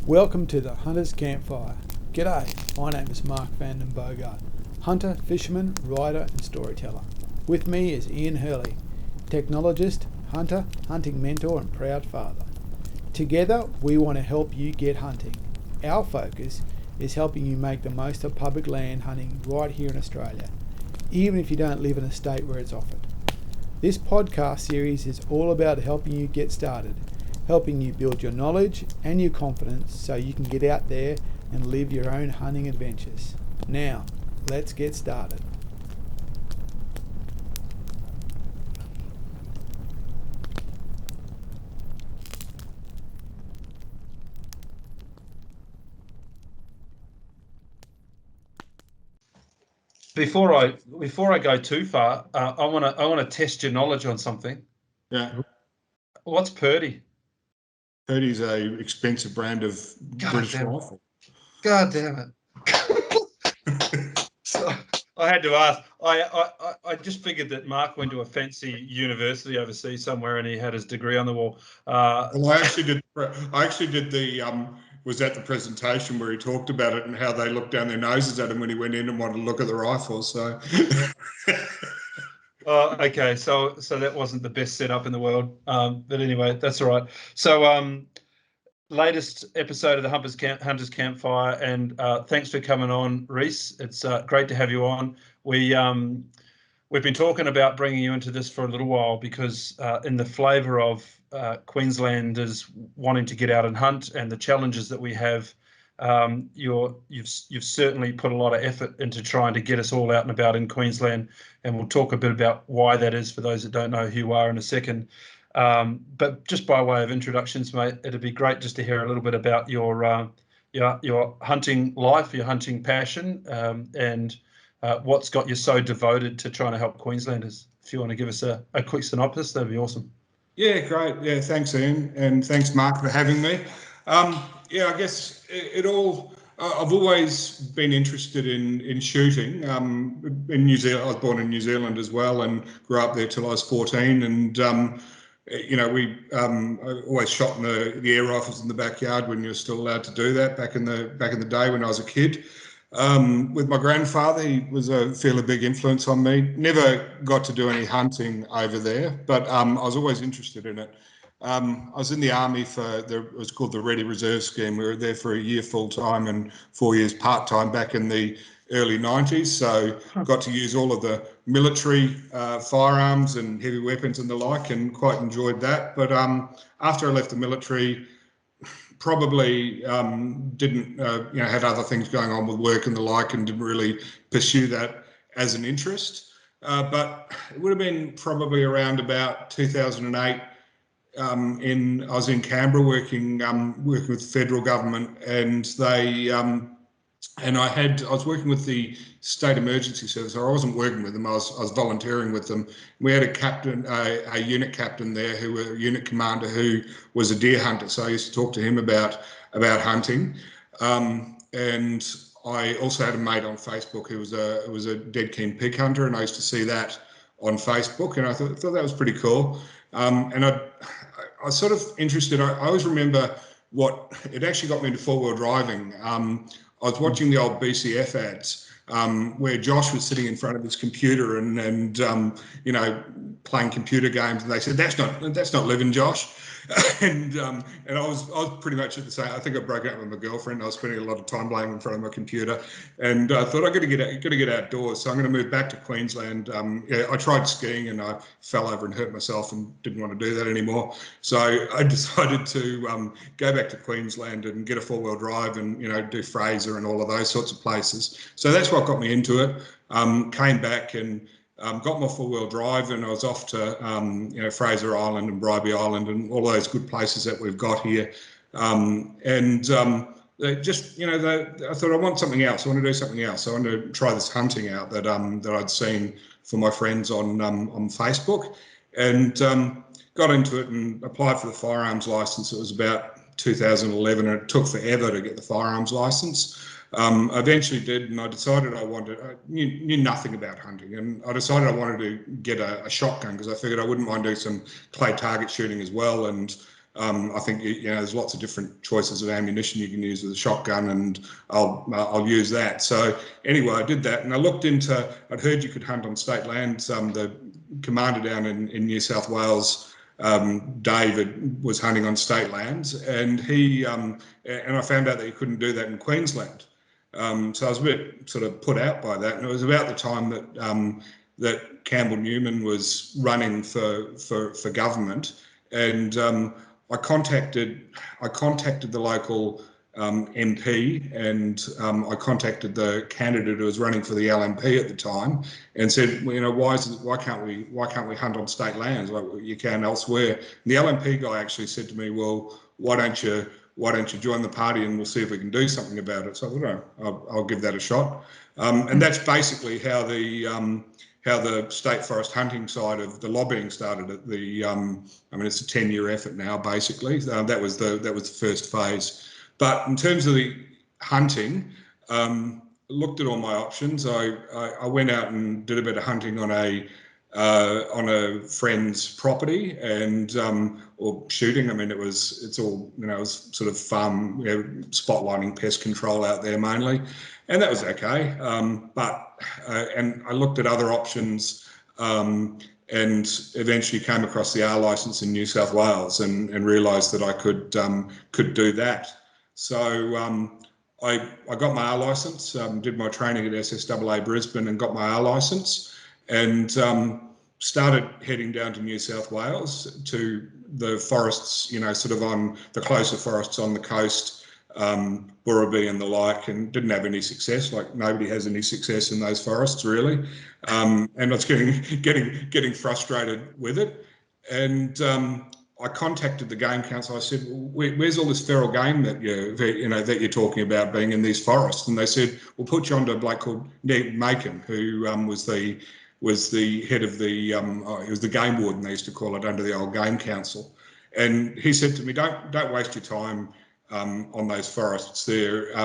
Welcome to the Hunter's Campfire. G'day, my name is Mark van den Bogart, hunter, fisherman, writer and storyteller. With me is Ian Hurley, technologist, hunter, hunting mentor and proud father. Together we want to help you get hunting. Our focus is helping you make the most of public land hunting right here in Australia, even if you don't live in a state where it's offered. This podcast series is all about helping you get started, helping you build your knowledge and your confidence so you can get out there and live your own hunting adventures. Now, let's get started. Before I go too far, I want to test your knowledge on something. Yeah. What's Purdy? Purdy's a expensive brand of British rifle. God damn it! So I had to ask. I just figured that Mark went to a fancy university overseas somewhere and he had his degree on the wall. Well, I actually did the was at the presentation where he talked about it and how they looked down their noses at him when he went in and wanted to look at the rifle. So. Oh, okay. So that wasn't the best setup in the world. But anyway, that's all right. So latest episode of the Hunters Campfire, and thanks for coming on, Rhys. It's great to have you on. We've been talking about bringing you into this for a little while because in the flavour of Queenslanders wanting to get out and hunt and the challenges that we have, you've certainly put a lot of effort into trying to get us all out and about in Queensland, and we'll talk a bit about why that is for those that don't know who you are in a second. But just by way of introductions, mate, it'd be great just to hear a little bit about your hunting life, your hunting passion, and what's got you so devoted to trying to help Queenslanders. If you want to give us a quick synopsis, that'd be awesome. Yeah, great. Yeah, thanks, Ian, and thanks, Mark, for having me. Yeah, I guess I've always been interested in shooting. In New Zealand, I was born in New Zealand as well, and grew up there till I was 14. And we I always shot in the air rifles in the backyard when you were still allowed to do that back in the day when I was a kid. With my grandfather, he was a fairly big influence on me. Never got to do any hunting over there, but I was always interested in it. I was in the army it was called the Ready Reserve Scheme. We were there for a year full time and 4 years part time back in the early 90s. So got to use all of the military firearms and heavy weapons and the like, and quite enjoyed that. But after I left the military, probably didn't had other things going on with work and the like, and didn't really pursue that as an interest. But it would have been probably around about 2008. I was in Canberra working with the federal government, and they I was working with the State Emergency Service. I wasn't working with them. I was volunteering with them. We had a unit captain there, a unit commander who was a deer hunter. So I used to talk to him about hunting, and I also had a mate on Facebook who was a dead keen pig hunter, and I used to see that on Facebook, and I thought that was pretty cool. And I was sort of interested. I always remember it actually got me into four-wheel driving. I was watching the old BCF ads where Josh was sitting in front of his computer and playing computer games, and they said that's not living, Josh. and I was pretty much at the same. I think I broke up with my girlfriend. I was spending a lot of time laying in front of my computer, and I thought I got to get outdoors. So I'm going to move back to Queensland. I tried skiing and I fell over and hurt myself and didn't want to do that anymore. So I decided to go back to Queensland and get a four-wheel drive and do Fraser and all of those sorts of places. So that's what got me into it. Came back and got my four-wheel drive, and I was off to Fraser Island and Bribie Island and all those good places that we've got here. I thought I want something else. I want to do something else. I want to try this hunting out that I'd seen for my friends on Facebook, and got into it and applied for the firearms license. It was about 2011, and it took forever to get the firearms license. I eventually did, and I decided I knew nothing about hunting, and I decided I wanted to get a shotgun because I figured I wouldn't mind doing some clay target shooting as well, and I think there's lots of different choices of ammunition you can use with a shotgun, and I'll use that. So anyway, I did that, and I looked into. I'd heard you could hunt on state lands. The commander down in New South Wales, David, was hunting on state lands, and I found out that you couldn't do that in Queensland. So I was a bit sort of put out by that, and it was about the time that Campbell Newman was running for government, and I contacted the local MP, and I contacted the candidate who was running for the LNP at the time, and said, why can't we hunt on state lands like you can elsewhere? And the LNP guy actually said to me, well, why don't you join the party and we'll see if we can do something about it? So I thought, I'll give that a shot, and that's basically how the state forest hunting side of the lobbying started. At the it's a 10-year effort now. Basically, that was the first phase. But in terms of the hunting, looked at all my options. I went out and did a bit of hunting on a friend's property, and or shooting. it was sort of fun, spotlighting pest control out there mainly, and that was okay. And I looked at other options, and eventually came across the R licence in New South Wales, and realised that I could do that. So I got my R licence, did my training at SSAA Brisbane, and got my R licence, and started heading down to New South Wales to the forests, sort of on the closer forests on the coast, Burraby and the like, and didn't have any success. Like, nobody has any success in those forests really, and I was getting frustrated with it, and I contacted the Game Council. I said, "Where's all this feral game that you're talking about being in these forests?" And they said, "We'll put you onto a bloke called Ned Macon, who was the head of the he was the game warden, they used to call it, under the old Game Council." And he said to me, "Don't waste your time on those forests. There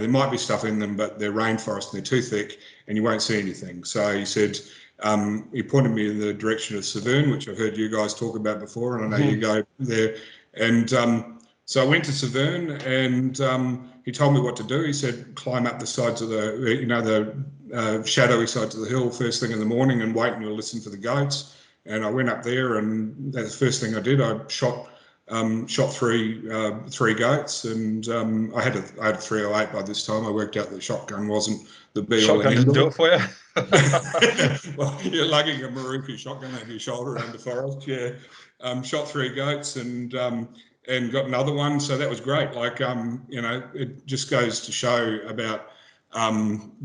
might be stuff in them, but they're rainforest and they're too thick, and you won't see anything." So he said, he pointed me in the direction of Severn, which I've heard you guys talk about before, and I know you go there. And so I went to Severn, and he told me what to do. He said, climb up the sides of the shadowy sides of the hill first thing in the morning and wait, and you'll listen for the goats. And I went up there, and that's the first thing I did. I shot three goats, and I had a 308 by this time. I worked out that shotgun wasn't the be-all and end-all. Shotgun didn't do it for you? Well, you're lugging a Maruki shotgun over your shoulder around the forest. Yeah, shot 3 goats, and got another one. So that was great. Like, it just goes to show about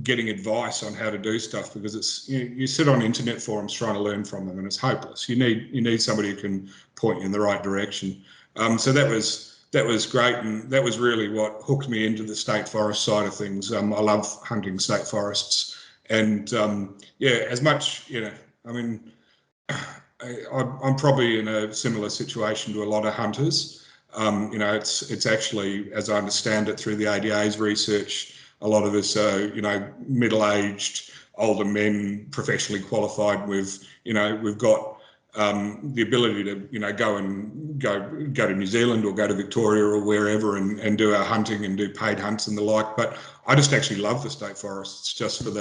getting advice on how to do stuff, because it's you sit on internet forums trying to learn from them, and it's hopeless. You need somebody who can point you in the right direction. So that was great, and that was really what hooked me into the state forest side of things. I love hunting state forests, and as much I'm probably in a similar situation to a lot of hunters. It's actually, as I understand it through the ADA's research, a lot of us are, middle-aged, older men, professionally qualified. We've got the ability to, go to New Zealand or go to Victoria or wherever and do our hunting and do paid hunts and the like. But I just actually love the state forests just for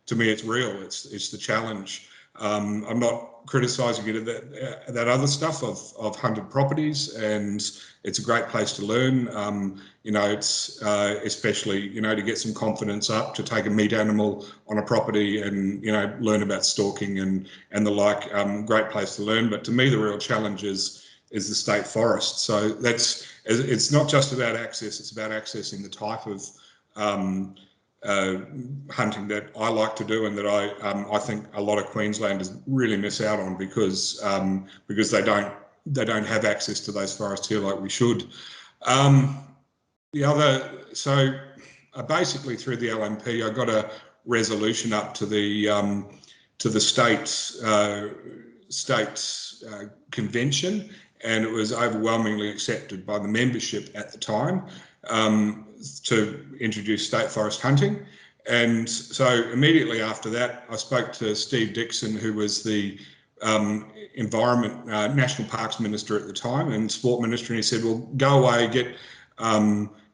to me, it's real. It's the challenge. I'm not criticising it at that other stuff of hunted properties, and it's a great place to learn. It's especially, to get some confidence up, to take a meat animal on a property and, learn about stalking and the like. Great place to learn. But to me, the real challenge is the state forest. So it's not just about access, it's about accessing the type of hunting that I like to do, and that I think a lot of Queenslanders really miss out on because they don't have access to those forests here like we should. Basically through the LNP, I got a resolution up to the state convention, and it was overwhelmingly accepted by the membership at the time. To introduce state forest hunting. And so immediately after that, I spoke to Steve Dixon, who was the environment, national parks minister at the time and sport minister, and he said, well, go away,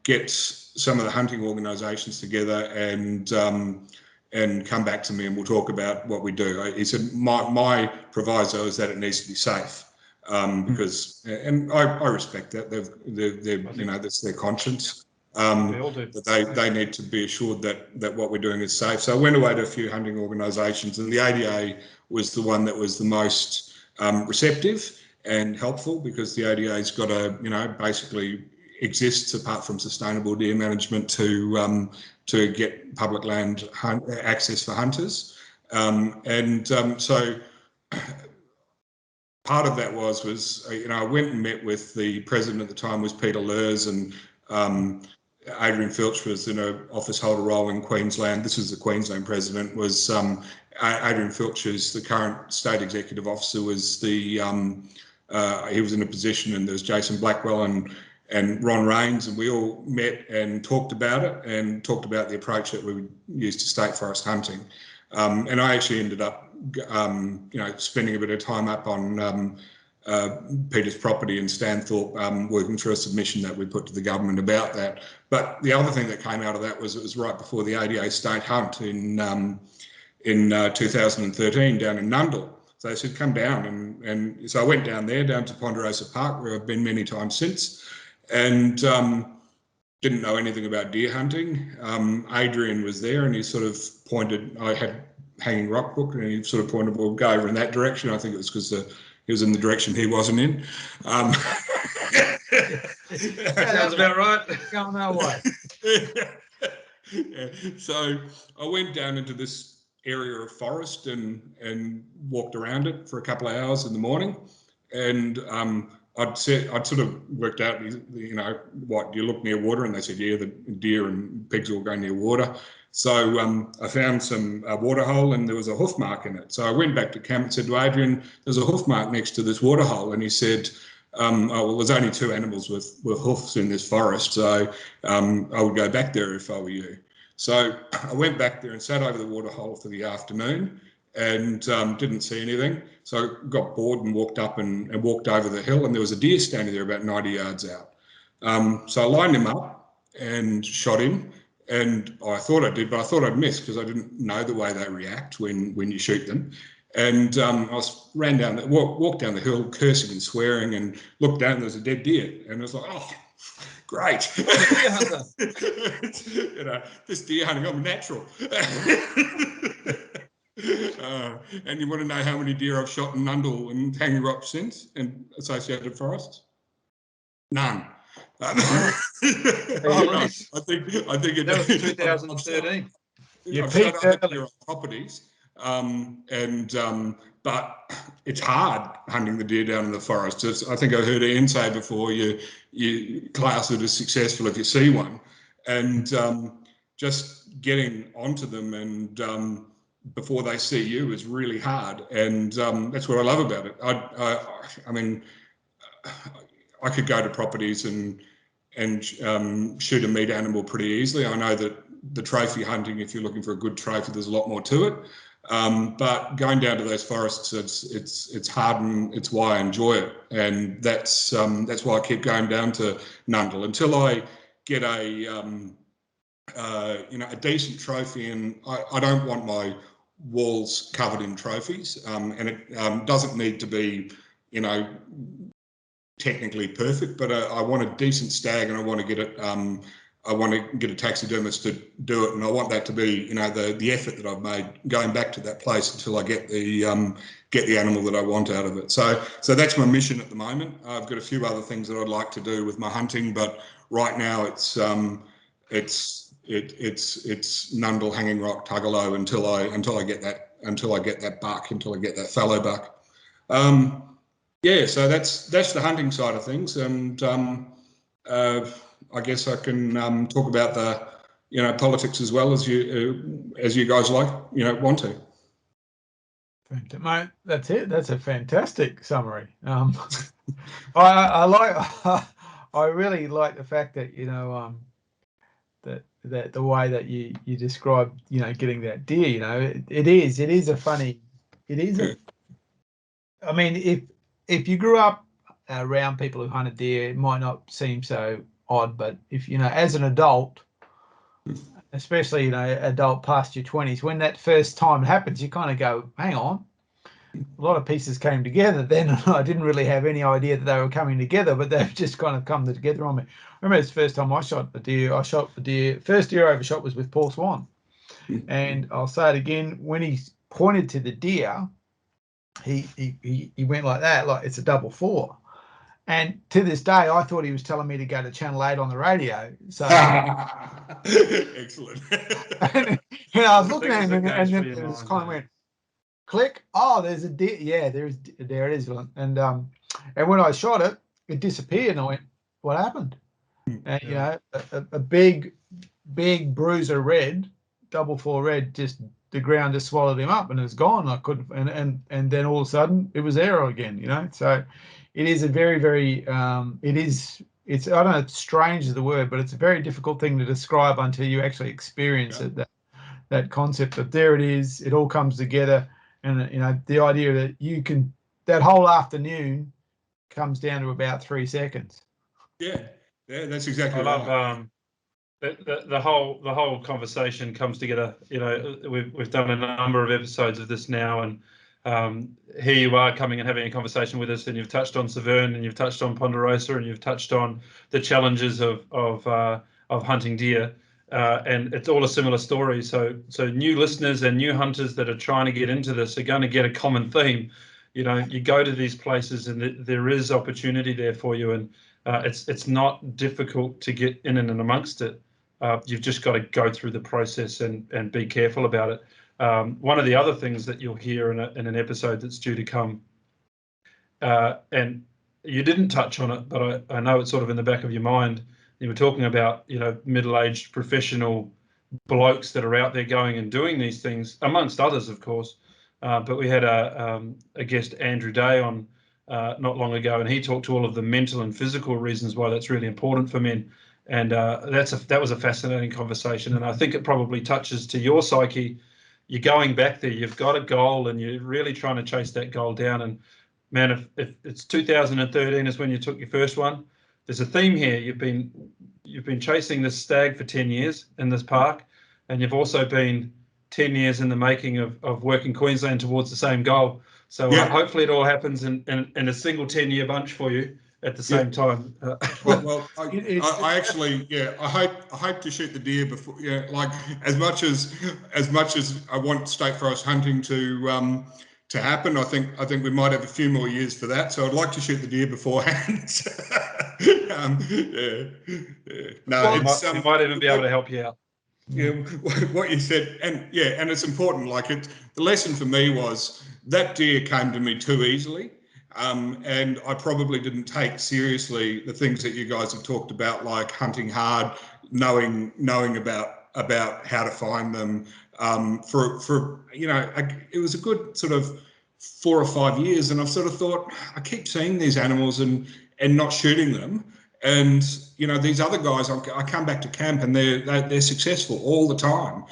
get some of the hunting organisations together and come back to me and we'll talk about what we do. He said, my proviso is that it needs to be safe, because, and I respect that, they're you know, that's their conscience. But they need to be assured that what we're doing is safe. So I went away to a few hunting organisations, and the ADA was the one that was the most receptive and helpful, because the ADA's got a, you know, basically exists apart from sustainable deer management to get public land access for hunters, so part of that was you know, I went and met with the president at the time, was Peter Lurs, and Adrian Filch was in an office holder role in Queensland. This was the Queensland president. Was Adrian Filch, is the current state executive officer, was the he was in a position, and there's Jason Blackwell and Ron Rains, and we all met and talked about it and talked about the approach that we would use to state forest hunting. And I actually ended up, you know, spending a bit of time up on Peter's property in Stanthorpe, working through a submission that we put to the government about that. But the other thing that came out of that was it was right before the ADA state hunt in 2013 down in Nundle. So they said, come down. And so I went down there, down to Ponderosa Park, where I've been many times since, and didn't know anything about deer hunting. Adrian was there, and he sort of pointed, I had hanging rock book, and he sort of pointed, well, go over in that direction. I think it was because he was in the direction he wasn't in. Sounds about right. Going our way. Yeah. So I went down into this area of forest and walked around it for a couple of hours in the morning, and I'd sort of worked out, you know, what, do you look near water? And they said, yeah, the deer and pigs all go near water. So I found some water hole, and there was a hoof mark in it. So I went back to camp and said to Adrian, there's a hoof mark next to this water hole. And he said, oh, well, there's only two animals with hoofs in this forest, so I would go back there if I were you. So I went back there and sat over the water hole for the afternoon and didn't see anything. So I got bored and walked up and walked over the hill, and there was a deer standing there about 90 yards out. So I lined him up and shot him. And I thought I did, but I thought I'd miss because I didn't know the way they react when you shoot them. And I ran down, walked down the hill, cursing and swearing, and looked down, and there was a dead deer. And I was like, oh, great. Deer hunter. You know, this deer hunting, I'm natural. And you want to know how many deer I've shot in Nundle and Hanging Rock since, and associated forests? None. Oh, nice. I think it, That was 2013. You I've peaked shot other early. properties, but it's hard hunting the deer down in the forest. I think I heard Ian say before, you class it as successful if you see one, and just getting onto them and before they see you is really hard, and that's what I love about it. I mean, I could go to properties and shoot a meat animal pretty easily. I know that the trophy hunting, if you're looking for a good trophy, there's a lot more to it. But going down to those forests, it's hard, and it's why I enjoy it, and that's why I keep going down to Nundle until I get a you know, a decent trophy. And I don't want my walls covered in trophies, and it doesn't need to be, you know, technically perfect, but I want a decent stag, and I want to get it. I want to get a taxidermist to do it, and I want that to be, you know, the effort that I've made going back to that place until I get the animal that I want out of it. So that's my mission at the moment. I've got a few other things that I'd like to do with my hunting, but right now it's Nundle, Hanging Rock, Tuggerlow until I get that buck, until I get that fallow buck. Yeah, so that's the hunting side of things, and I guess I can talk about the, you know, politics as well as you guys want to. Mate, that's it. That's a fantastic summary. I really like the fact that, you know, that the way that you describe, you know, getting that deer, you know, it is a funny, I mean, if you grew up around people who hunted deer, it might not seem so odd, but if as an adult, especially adult past your 20s, when that first time happens, you kind of go, hang on, a lot of pieces came together then. I didn't really have any idea that they were coming together, but they've just kind of come together on me. I remember it's the first time I shot the deer. First deer I ever shot was with Paul Swan. And I'll say it again, when he pointed to the deer, he went like that, like it's a 4. And to this day, I thought he was telling me to go to Channel 8 on the radio. So excellent. and I was looking at him, and then it just kind of went click. Oh, there's a deer. Yeah, there it is. And when I shot it, it disappeared, and I went, what happened? And a big bruiser red, 4 red, just the ground just swallowed him up and it was gone. I couldn't, and then all of a sudden it was there again, So it is a very, very, it's, I don't know, strange is the word, but it's a very difficult thing to describe until you actually experience it, that concept. But there it is, it all comes together. And, the idea that that whole afternoon comes down to about 3 seconds. Yeah, that's exactly I right. love the whole conversation comes together. We've done a number of episodes of this now, and here you are coming and having a conversation with us, and you've touched on Severn, and you've touched on Ponderosa, and you've touched on the challenges of hunting deer, and it's all a similar story. So new listeners and new hunters that are trying to get into this are going to get a common theme. You go to these places, and there is opportunity there for you, and it's not difficult to get in and amongst it. You've just got to go through the process and be careful about it. One of the other things that you'll hear in an episode that's due to come, and you didn't touch on it, but I know it's sort of in the back of your mind. You were talking about middle-aged professional blokes that are out there going and doing these things, amongst others, of course. But we had a guest, Andrew Day, on not long ago, and he talked to all of the mental and physical reasons why that's really important for men. And that was a fascinating conversation, and I think it probably touches to your psyche. You're going back there, you've got a goal, and you're really trying to chase that goal down. And man, if it's 2013 is when you took your first one, there's a theme here. You've been chasing this stag for 10 years in this park, and you've also been 10 years in the making of working Queensland towards the same goal. So hopefully it all happens in a single 10-year bunch for you at the same time. Well, I actually, I hope to shoot the deer before. Yeah, like as much as I want state forest hunting to happen, I think we might have a few more years for that. So I'd like to shoot the deer beforehand. No, we might even be able to help you out. Yeah, what you said, and it's important. Like the lesson for me was that deer came to me too easily. And I probably didn't take seriously the things that you guys have talked about, like hunting hard, knowing about how to find them. It was a good sort of 4 or 5 years, and I've sort of thought, I keep seeing these animals and not shooting them. And these other guys, I come back to camp and they're successful all the time.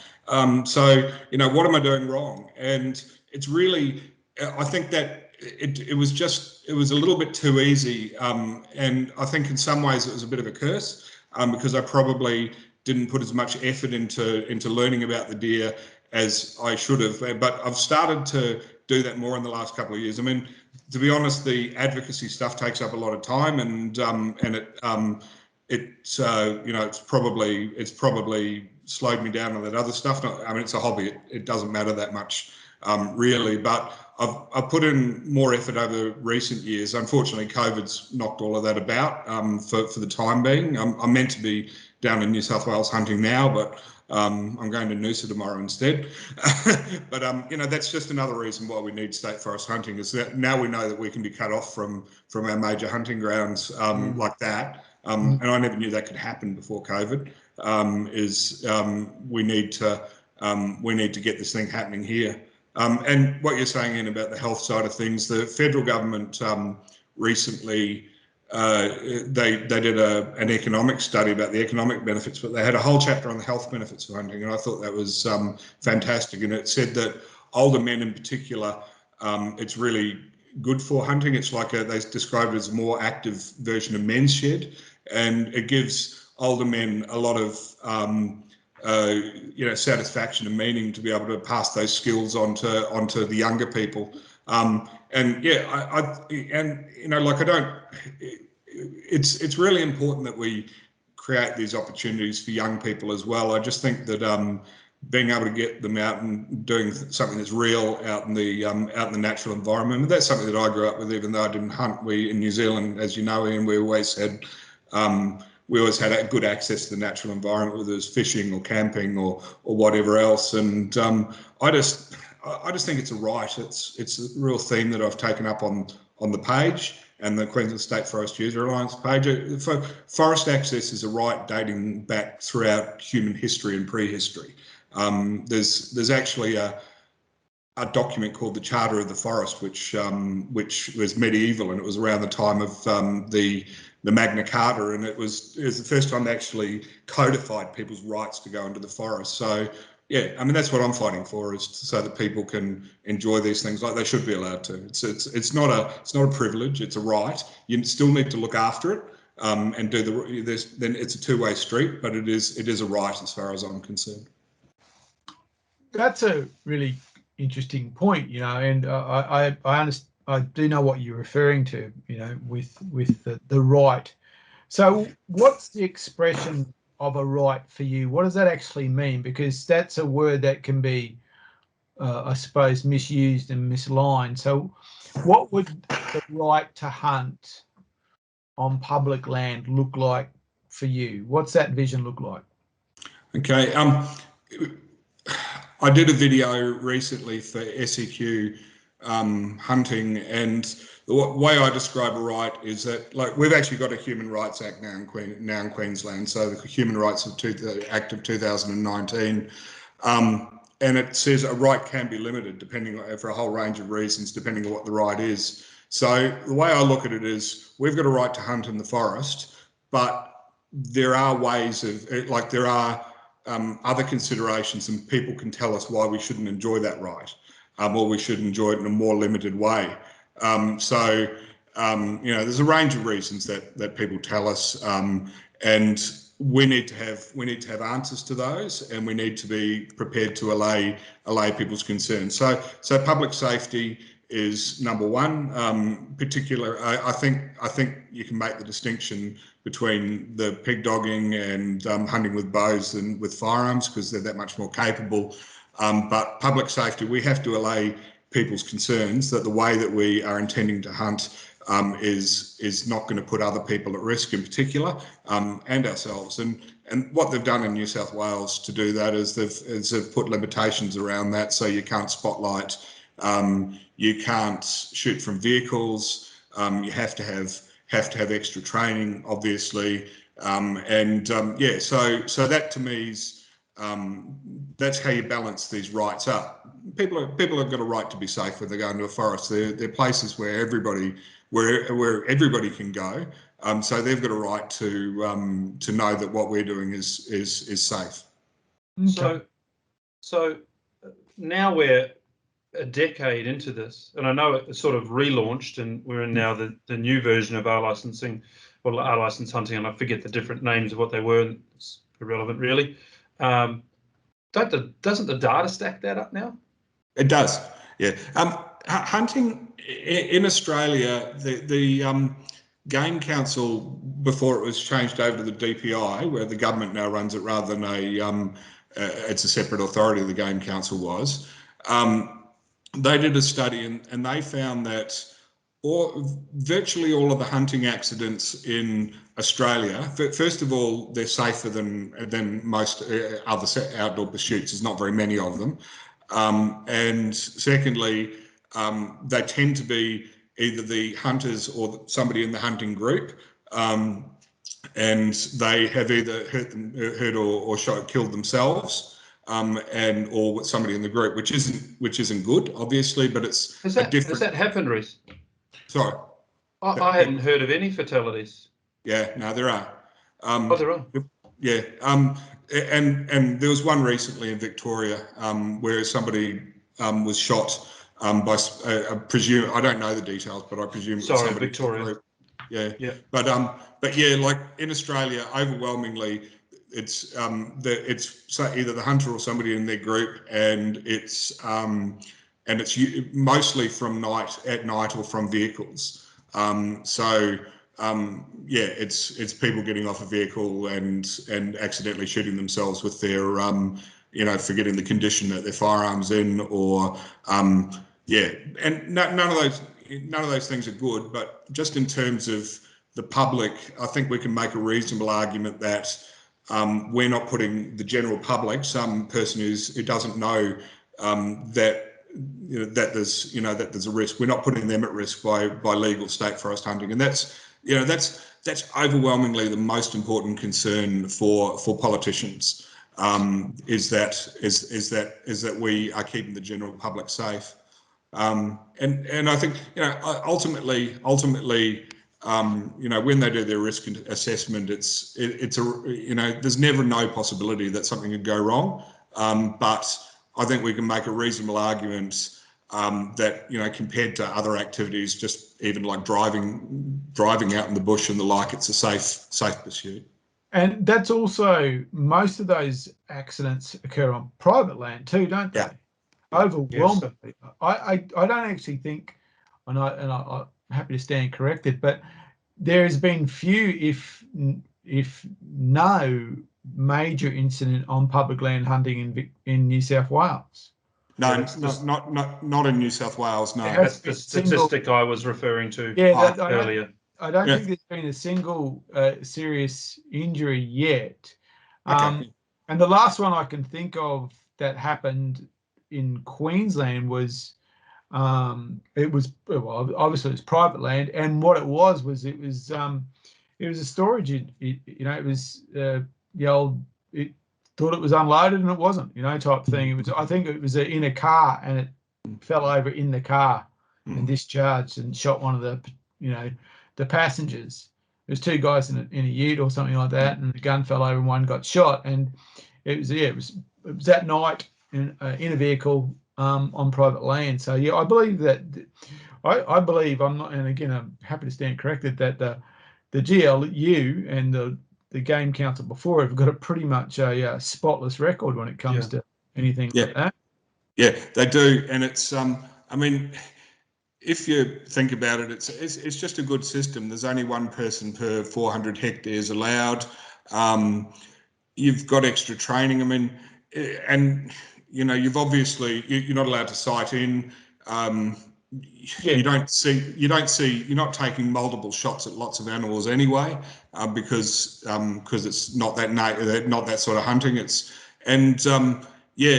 So what am I doing wrong? And it's really, I think that it was a little bit too easy, and I think in some ways it was a bit of a curse, because I probably didn't put as much effort into learning about the deer as I should have. But I've started to do that more in the last couple of years. I mean, to be honest, the advocacy stuff takes up a lot of time, and it's probably slowed me down on that other stuff. I mean, it's a hobby. It doesn't matter that much, really. But I've put in more effort over recent years. Unfortunately, COVID's knocked all of that about for the time being. I'm meant to be down in New South Wales hunting now, but I'm going to Noosa tomorrow instead. But that's just another reason why we need state forest hunting, is that now we know that we can be cut off from our major hunting grounds like that. And I never knew that could happen before COVID. We need to get this thing happening here. And what you're saying, Ian, about the health side of things, the federal government recently they did an economic study about the economic benefits, but they had a whole chapter on the health benefits of hunting, and I thought that was fantastic. And it said that older men in particular, it's really good for hunting. It's like they describe it as a more active version of men's shed, and it gives older men a lot of satisfaction and meaning to be able to pass those skills onto the younger people. It's really important that we create these opportunities for young people as well. I just think that being able to get them out and doing something that's real out in the natural environment. That's something that I grew up with, even though I didn't hunt. We in New Zealand, as you know, Ian, we always had a good access to the natural environment, whether it was fishing or camping or whatever else. And I just think it's a right. It's a real theme that I've taken up on the page and the Queensland State Forest User Alliance page. Forest access is a right dating back throughout human history and prehistory. There's actually a document called the Charter of the Forest, which was medieval, and it was around the time of the Magna Carta, and it was the first time they actually codified people's rights to go into the forest. So yeah, I mean, that's what I'm fighting for, is so that people can enjoy these things like they should be allowed to. It's not a privilege, it's a right. You still need to look after it and do then it's a two-way street, but it is a right as far as I'm concerned. That's a really interesting point, and I understand. I do know what you're referring to, with the right. So what's the expression of a right for you? What does that actually mean? Because that's a word that can be, I suppose, misused and misaligned. So what would the right to hunt on public land look like for you? What's that vision look like? Okay. I did a video recently for SEQ hunting, and the way I describe a right is that, like, we've actually got a Human Rights Act now in Queensland, so the Human Rights Act of 2019, and it says a right can be limited for a whole range of reasons, depending on what the right is. So the way I look at it is, we've got a right to hunt in the forest, but there are ways of, there are other considerations, and people can tell us why we shouldn't enjoy that right, or we should enjoy it in a more limited way. There's a range of reasons that people tell us, and we need to have answers to those, and we need to be prepared to allay people's concerns. So public safety is number one. I think you can make the distinction between the pig dogging and hunting with bows and with firearms, because they're that much more capable. But public safety, we have to allay people's concerns that the way that we are intending to hunt is not going to put other people at risk in particular, and ourselves. And what they've done in New South Wales to do that is they've put limitations around that. So you can't spotlight, you can't shoot from vehicles, you have to have extra training, obviously, so that to me is that's how you balance these rights up. People have got a right to be safe when they go into a forest. They're places where everybody can go. So they've got a right to know that what we're doing is safe. So now we're a decade into this, and I know it's sort of relaunched, and we're in now the new version of our licensing, or our license hunting, and I forget the different names of what they were. It's irrelevant, really. Doesn't the data stack that up now? It does, yeah. Hunting in Australia, the Game Council, before it was changed over to the DPI, where the government now runs it rather than it's a separate authority, the Game Council was. They did a study and they found that virtually all of the hunting accidents in Australia, first of all, they're safer than most other outdoor pursuits. There's not very many of them. And secondly, they tend to be either the hunters or somebody in the hunting group, and they have either hurt or killed themselves, or somebody in the group, which isn't good, obviously, but it's has that happened, Rhys? Sorry, I hadn't heard of any fatalities. Yeah, no, there are. There are. Yeah, and there was one recently in Victoria where somebody was shot I presume, I don't know the details, but I presume it was somebody in the group. Yeah. But yeah, like in Australia, overwhelmingly, it's either the hunter or somebody in their group, and it's mostly from at night or from vehicles. It's people getting off a vehicle and accidentally shooting themselves with their forgetting the condition that their firearm's in, or and none of those things are good. But just in terms of the public, I think we can make a reasonable argument that we're not putting the general public, some person who doesn't know that there's a risk. We're not putting them at risk by legal state forest hunting, and that's overwhelmingly the most important concern for politicians. Is that we are keeping the general public safe, and I think ultimately when they do their risk assessment, there's never no possibility that something could go wrong, but I think we can make a reasonable argument that compared to other activities, just even like driving out in the bush and the like, it's a safe pursuit. And that's also, most of those accidents occur on private land too, don't they? Yeah. Overwhelmingly. Yes. I don't actually think, and I'm happy to stand corrected, but there has been few, if no, major incident on public land hunting in New South Wales. No, not in New South Wales. No, that's the statistic I was referring to earlier. I don't think there's been a single serious injury yet. Okay. And the last one I can think of that happened in Queensland was obviously it was private land, and what it was a storage. It was the old. It thought it was unloaded and it wasn't. Type thing. It was. I think it was in a car and it fell over in the car and discharged and shot one of the passengers. There's two guys in a ute or something like that, and the gun fell over and one got shot. And it was that night in a vehicle on private land. So yeah, I believe that. I believe, I'm not, and again I'm happy to stand corrected, that the GLU and the Game Council before have got a pretty much a spotless record when it comes to anything like that. Yeah, they do, and it's I mean, if you think about it, it's just a good system. There's only one person per 400 hectares allowed. You've got extra training. I mean, and you've obviously you're not allowed to sight in. You're not taking multiple shots at lots of animals anyway, because it's not that sort of hunting. You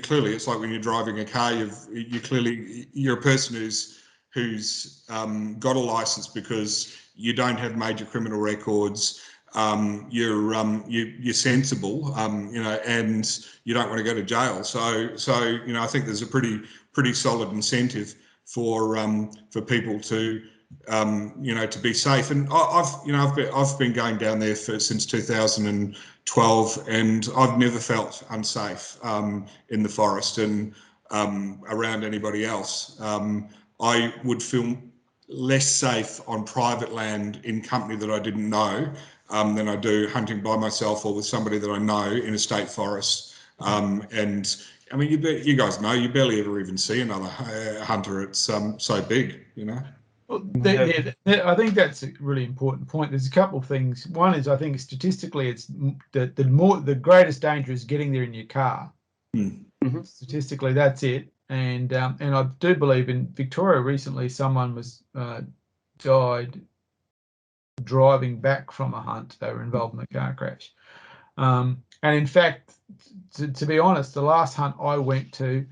clearly, it's like when you're driving a car, you're a person who's got a license because you don't have major criminal records. You're sensible, and you don't want to go to jail. So I think there's a pretty solid incentive for people to to be safe. And I've been going down there since 2012, and I've never felt unsafe in the forest and around anybody else. I would feel less safe on private land in company that I didn't know than I do hunting by myself or with somebody that I know in a state forest. And I mean, you guys know, you barely ever even see another hunter. It's so big, Well, I think that's a really important point. There's a couple of things. One is, I think statistically, it's the greatest danger is getting there in your car. Mm-hmm. Statistically, that's it. And I do believe in Victoria recently, someone was died driving back from a hunt. They were involved in a car crash. And in fact, to be honest, the last hunt I went to,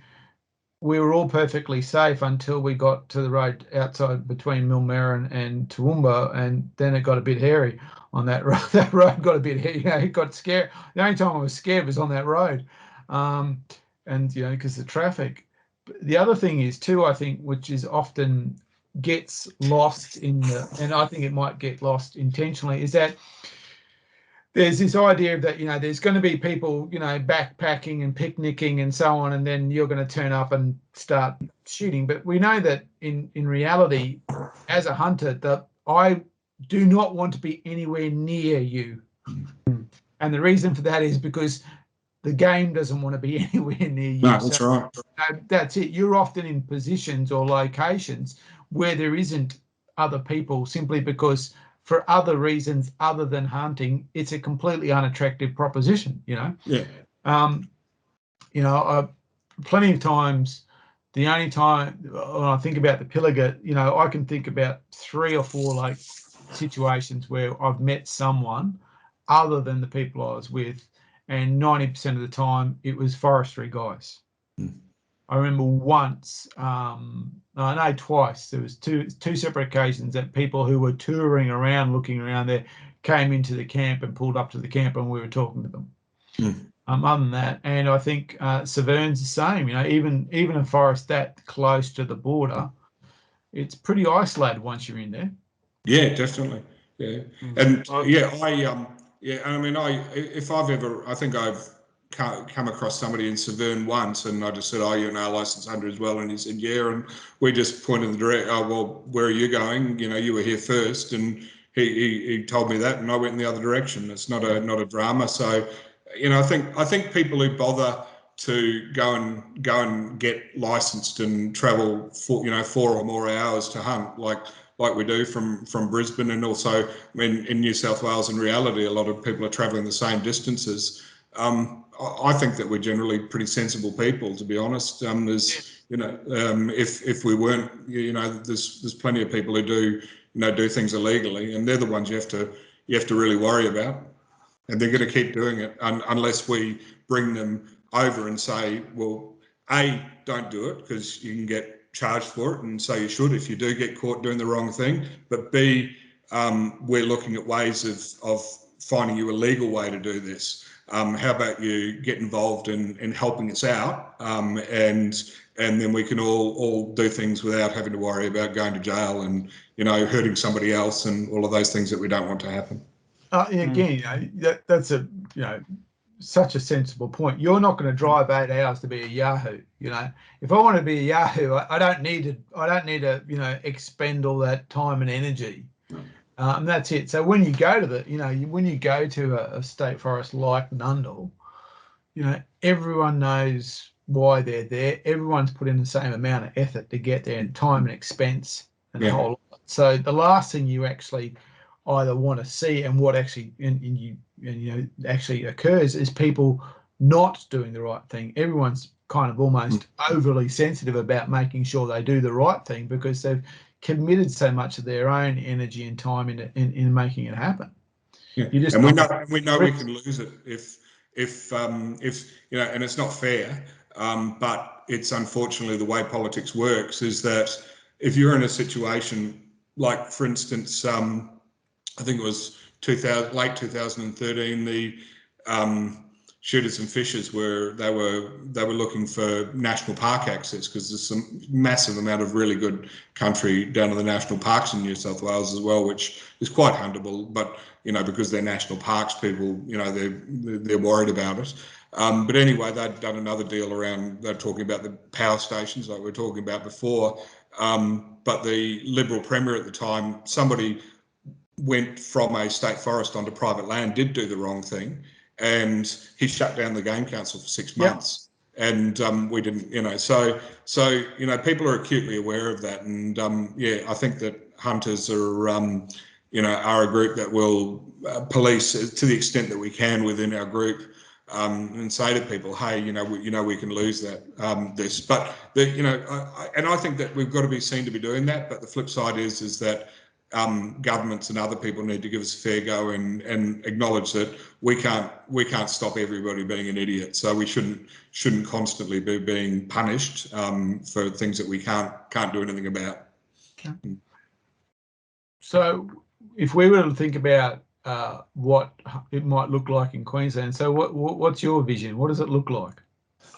we were all perfectly safe until we got to the road outside between Millmerran and Toowoomba, and then it got a bit hairy on that road. That road got a bit hairy. It got scared. The only time I was scared was on that road, and because the traffic. The other thing is too, I think, which is often gets lost and I think it might get lost intentionally, is that there's this idea that, you know, there's going to be people, you know, backpacking and picnicking and so on, and then you're going to turn up and start shooting. But we know that in reality, as a hunter, that I do not want to be anywhere near you. And the reason for that is because the game doesn't want to be anywhere near you. No, that's right. That's it. You're often in positions or locations where there isn't other people, simply because for other reasons other than hunting, it's a completely unattractive proposition, you know. Yeah. You know, plenty of times, the only time when I think about the Pilliga, you know, I can think about 3 or 4 like situations where I've met someone other than the people I was with, and 90% of the time it was forestry guys. I remember once, no, twice. There was two separate occasions that people who were touring around, looking around there, came into the camp and pulled up to the camp, and we were talking to them. Other than that, and I think Severn's the same. You know, even a forest that close to the border, it's pretty isolated once you're in there. Yeah, definitely. Yeah, and I mean, I think I've come across somebody in Severn once, and I just said, "Oh, you're an licensed hunter as well?" And he said, "Yeah." And we just pointed in the direction. "Oh, well, where are you going? You know, you were here first." And he told me that, and I went in the other direction. It's not a drama. So, you know, I think people who bother to go and get licensed and travel for 4 or more hours to hunt, like we do from Brisbane, and also in New South Wales, in reality, a lot of people are travelling the same distances. I think that we're generally pretty sensible people, to be honest. There's, you know, if we weren't, you know, there's plenty of people who do things illegally, and they're the ones you have to really worry about, and they're going to keep doing it unless we bring them over and say, well, A, don't do it because you can get charged for it, and so you should if you do get caught doing the wrong thing. But B, we're looking at ways of finding you a legal way to do this. How about you get involved in helping us out, and then we can all do things without having to worry about going to jail and, you know, hurting somebody else and all of those things that we don't want to happen. Again, you know, that's a, you know, such a sensible point. You're not going to drive 8 hours to be a Yahoo. You know, if I want to be a Yahoo, I don't need to, you know, expend all that time and energy. And that's it. So when you go to when you go to a state forest like Nundle, you know, everyone knows why they're there. Everyone's put in the same amount of effort to get there, and time and expense and the whole lot. So the last thing you actually either want to see, and what actually actually occurs, is people not doing the right thing. Everyone's kind of almost overly sensitive about making sure they do the right thing because they've committed so much of their own energy and time in making it happen. Yeah. And we know we can lose it if you know, and it's not fair, but it's unfortunately the way politics works, is that if you're in a situation like, for instance, I think it was late 2013, the shooters and fishers they were looking for national park access, because there's some massive amount of really good country down in the national parks in New South Wales as well, which is quite huntable, but, you know, because they're national parks, people, you know, they're worried about it. But anyway, they'd done another deal around, they're talking about the power stations like we were talking about before, but the Liberal Premier at the time, somebody went from a state forest onto private land, did do the wrong thing, and he shut down the Game Council for 6 months. And we didn't, you know, so you know, people are acutely aware of that, and I think that hunters are are a group that will police to the extent that we can within our group, and say to people, hey, you know, we can lose that but and I think that we've got to be seen to be doing that. But the flip side is that governments and other people need to give us a fair go and acknowledge that we can't stop everybody being an idiot. So we shouldn't constantly be being punished for things that we can't do anything about. Okay. So if we were to think about what it might look like in Queensland, so what's your vision? What does it look like?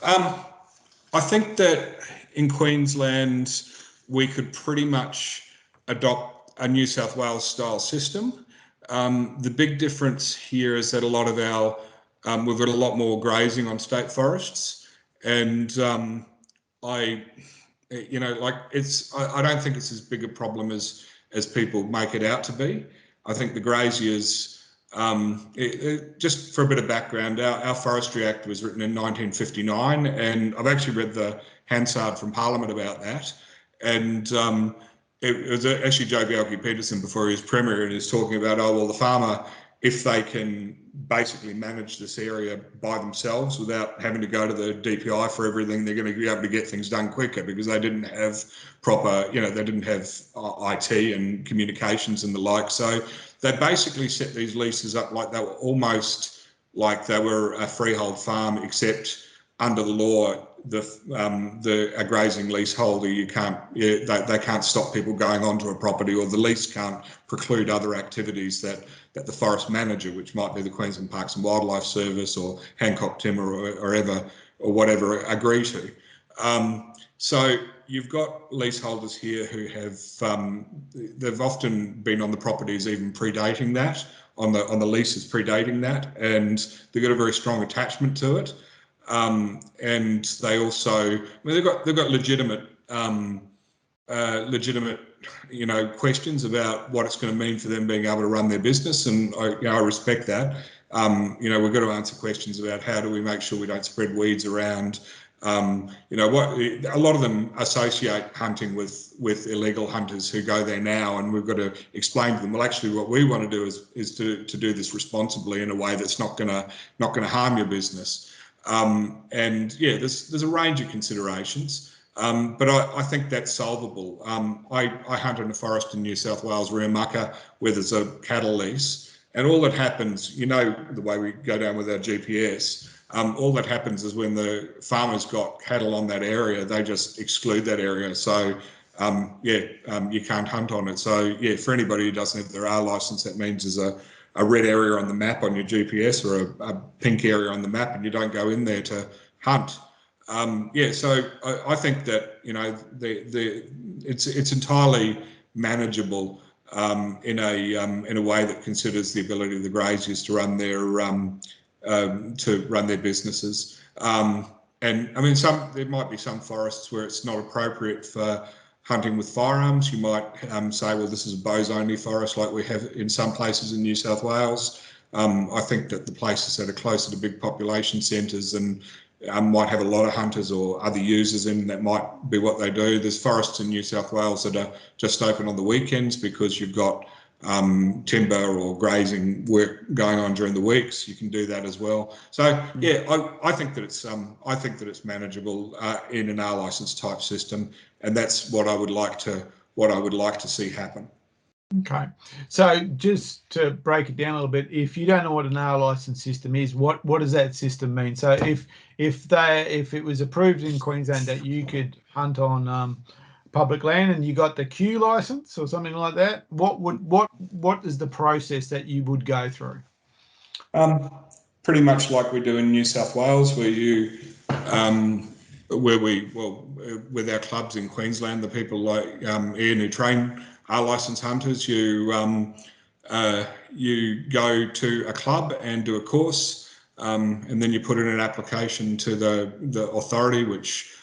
I think that in Queensland we could pretty much adopt a New South Wales style system, The big difference here is that a lot of our we've got a lot more grazing on state forests, and I don't think it's as big a problem as people make it out to be. I think the graziers, just for a bit of background, our Forestry Act was written in 1959, and I've actually read the Hansard from Parliament about that. And it was actually Joe Bjelke-Petersen before he was Premier, and he's talking about, the farmer, if they can basically manage this area by themselves without having to go to the DPI for everything, they're going to be able to get things done quicker, because they didn't have proper, they didn't have IT and communications and the like. So they basically set these leases up like they were almost like they were a freehold farm, except under the law, a grazing leaseholder, they can't stop people going onto a property, or the lease can't preclude other activities that the forest manager, which might be the Queensland Parks and Wildlife Service or Hancock Timber or whatever, agree to. So you've got leaseholders here who have they've often been on the properties even predating that, on the leases predating that, and they've got a very strong attachment to it. And they also, they've got legitimate questions about what it's going to mean for them being able to run their business, and I respect that. We've got to answer questions about how do we make sure we don't spread weeds around. A lot of them associate hunting with illegal hunters who go there now, and we've got to explain to them, well, actually what we want to do is to do this responsibly in a way that's not going to harm your business. There's a range of considerations, but I think that's solvable. I hunt in a forest in New South Wales, Reamucka, where there's a cattle lease, and all that happens, the way we go down with our GPS, all that happens is when the farmer's got cattle on that area, they just exclude that area. So, you can't hunt on it. So, for anybody who doesn't have their R licence, that means there's a red area on the map on your GPS, or a pink area on the map, and you don't go in there to hunt. So I think that it's entirely manageable in a way that considers the ability of the graziers to run their businesses. And I mean, there might be some forests where it's not appropriate for hunting with firearms. You might say, well, this is a bows only forest, like we have in some places in New South Wales. I think that the places that are closer to big population centres and might have a lot of hunters or other users in, that might be what they do. There's forests in New South Wales that are just open on the weekends because you've got timber or grazing work going on during the weeks. You can do that as well. So I think that it's manageable in an R licence type system, and that's what I would like to see happen. Okay, so just to break it down a little bit, if you don't know what an R licence system is, what does that system mean? So if it was approved in Queensland that you could hunt on public land and you got the Q licence or something like that, what is the process that you would go through? Pretty much like we do in New South Wales, where with our clubs in Queensland, the people like Ian who train R licence hunters, you go to a club and do a course, and then you put in an application to the authority, which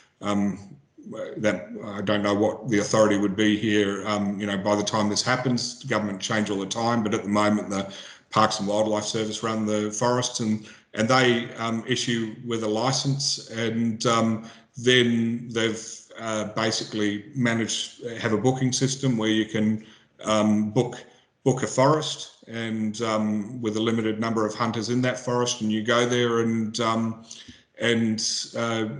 that I don't know what the authority would be here. By the time this happens, the government change all the time, but at the moment the Parks and Wildlife Service run the forests, and they issue with a licence, and then they've basically have a booking system where you can book a forest, and with a limited number of hunters in that forest, and you go there and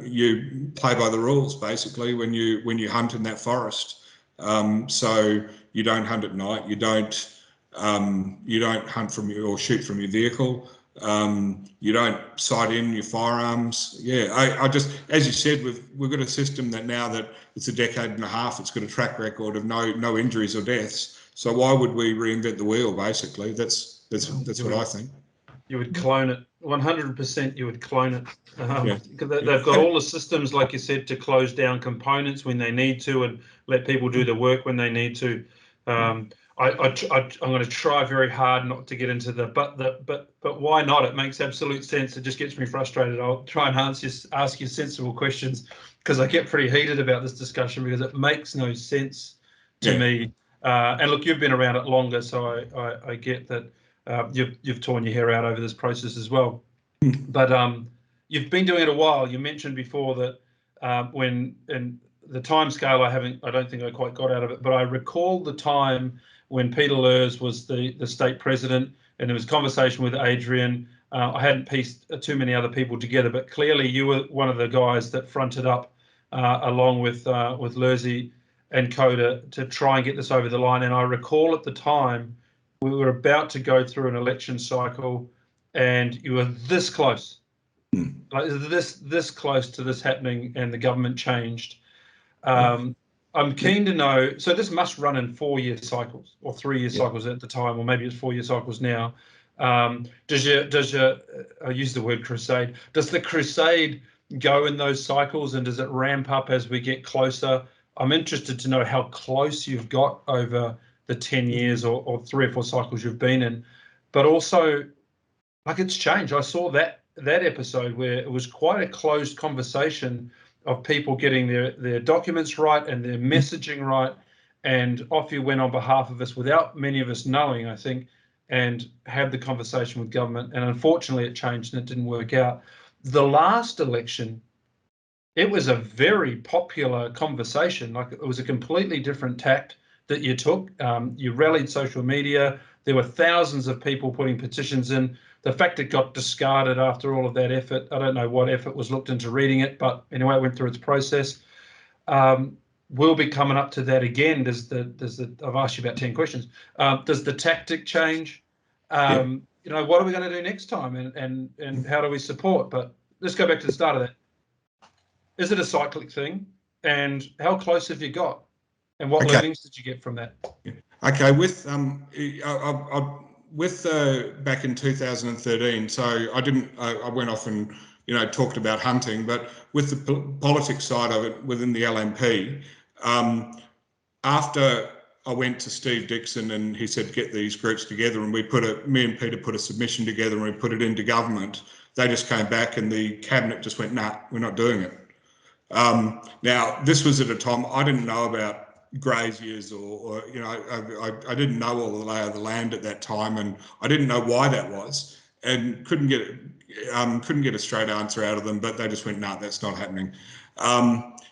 you play by the rules basically when you hunt in that forest. So you don't hunt at night. You don't hunt or shoot from your vehicle. You don't sight in your firearms. I just, as you said, we've got a system that now that it's a decade and a half, it's got a track record of no injuries or deaths. So why would we reinvent the wheel? Basically, that's what I think. You would clone it 100%. You would clone it. They've got all the systems, like you said, to close down components when they need to and let people do the work when they need to. I'm going to try very hard not to get into but why not? It makes absolute sense. It just gets me frustrated. I'll try and ask you sensible questions, because I get pretty heated about this discussion because it makes no sense to me. And look, you've been around it longer, so I get that you've torn your hair out over this process as well. But you've been doing it a while. You mentioned before that when in the time scale, I don't think I quite got out of it, but I recall the time when Peter Lurs was the state president, and there was conversation with Adrian. I hadn't pieced too many other people together, but clearly you were one of the guys that fronted up along with Lursy and Coda to try and get this over the line. And I recall at the time we were about to go through an election cycle, and you were this close, like this close to this happening, and the government changed. I'm keen to know, so this must run in 4-year cycles or 3-year cycles at the time, or maybe it's 4-year cycles now. Does your I use the word crusade, does the crusade go in those cycles, and does it ramp up as we get closer? I'm interested to know how close you've got over the 10 years or 3 or 4 cycles you've been in, but also, like, it's changed. I saw that episode where it was quite a closed conversation of people getting their documents right and their messaging right, and off you went on behalf of us without many of us knowing, I think, and had the conversation with government. And unfortunately it changed and it didn't work out. The last election, it was a very popular conversation. Like, it was a completely different tact that you took. You rallied social media. There were thousands of people putting petitions in. The fact it got discarded after all of that effort, I don't know what effort was looked into reading it, but anyway, it went through its process. We'll be coming up to that again. I've asked you about 10 questions. Does the tactic change? You know, what are we going to do next time, and how do we support? But let's go back to the start of that. Is it a cyclic thing? And how close have you got? And what learnings did you get from that? Okay, with back in 2013, so I went off and talked about hunting, but with the politics side of it within the LNP, after I went to Steve Dixon and he said get these groups together, and me and Peter put a submission together and we put it into government. They just came back and the cabinet just went, nah, we're not doing it. Now this was at a time I didn't know about graziers or I didn't know all the lay of the land at that time, and I didn't know why that was, and couldn't get a straight answer out of them, but they just went, nah, that's not happening.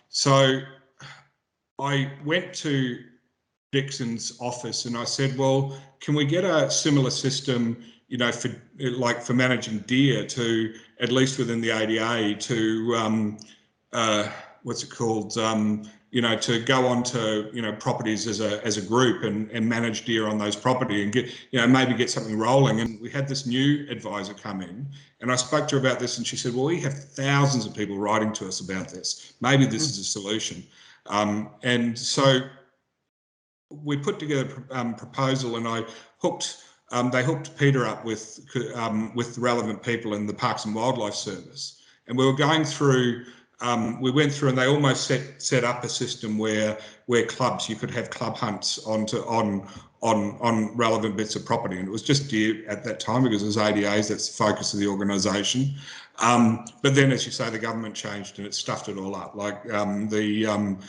So I went to Dixon's office and I said, well, can we get a similar system, for managing deer, to at least within the ADA to what's it called, to go onto properties as a group and manage deer on those property and get maybe get something rolling. And we had this new advisor come in, and I spoke to her about this, and she said, well, we have thousands of people writing to us about this. Maybe this is a solution. And so we put together a proposal, and they hooked Peter up with the relevant people in the Parks and Wildlife Service, and we were going through. We went through and they almost set up a system where clubs, you could have club hunts on relevant bits of property, and it was just deer at that time because it was ADAs. That's the focus of the organisation. But then, as you say, the government changed and it stuffed it all up. Like the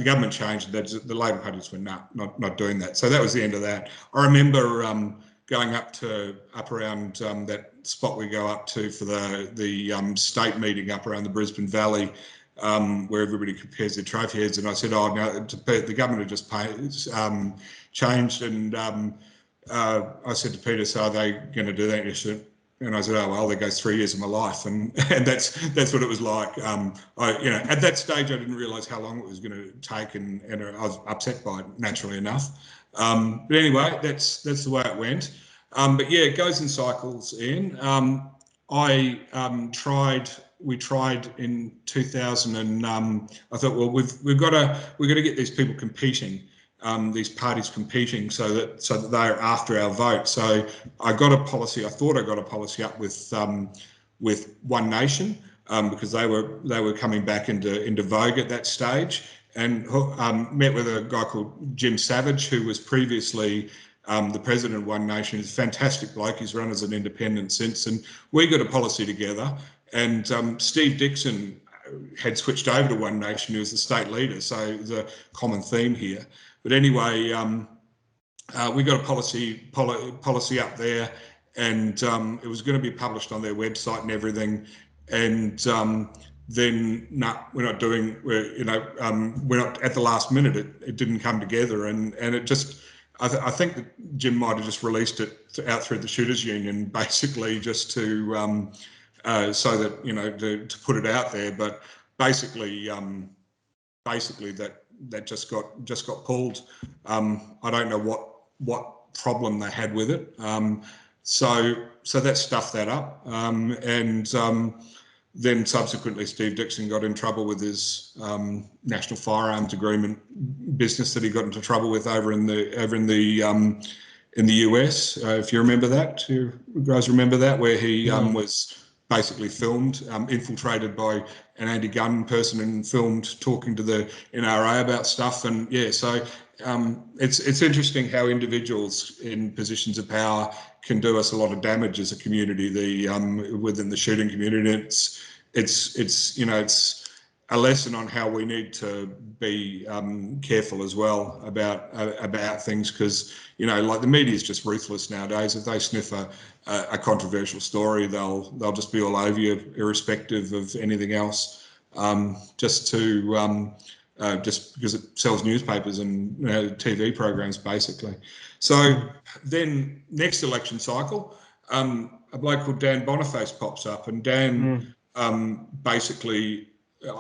government changed, the Labor Party just went, nah, not doing that. So that was the end of that. I remember going up around that spot we go up to for the state meeting up around the Brisbane Valley, where everybody compares their trophy heads, and I said, oh no, the government had just changed, and I said to Peter, so are they going to do that? And I said, oh well, there goes 3 years of my life, and that's what it was like. At that stage I didn't realise how long it was going to take, and I was upset by it, naturally enough. But anyway, that's the way it went. But yeah, it goes in cycles, Ian. We tried in 2000, and I thought, well, we've got to get these people competing, these parties competing, so that they are after our vote. So I thought I got a policy up with One Nation, because they were coming back into vogue at that stage, and met with a guy called Jim Savage, who was previously the president of One Nation. He's a fantastic bloke. He's run as an independent since, and we got a policy together. And Steve Dixon had switched over to One Nation. He was the state leader, so there's a common theme here. But anyway, we got a policy up there, and it was going to be published on their website and everything. And then we're not doing. We're not at the last minute. It didn't come together, and it just. I think that Jim might have just released it out through the Shooters Union, basically just to. So that to put it out there, but basically that just got pulled. I don't know what problem they had with it. So that stuffed that up, and then subsequently Steve Dixon got in trouble with his National Firearms Agreement business that he got into trouble with over in the US. If you remember that, you guys remember that, where he was basically filmed, infiltrated by an anti-gun person and filmed talking to the NRA about stuff. And yeah, so it's interesting how individuals in positions of power can do us a lot of damage as a community. Within the shooting community, it's a lesson on how we need to be careful as well about things, because like the media is just ruthless nowadays. If they sniff a controversial story, they'll just be all over you, irrespective of anything else, just because it sells newspapers and TV programs basically. So then next election cycle, a bloke called Dan Boniface pops up, and Dan basically.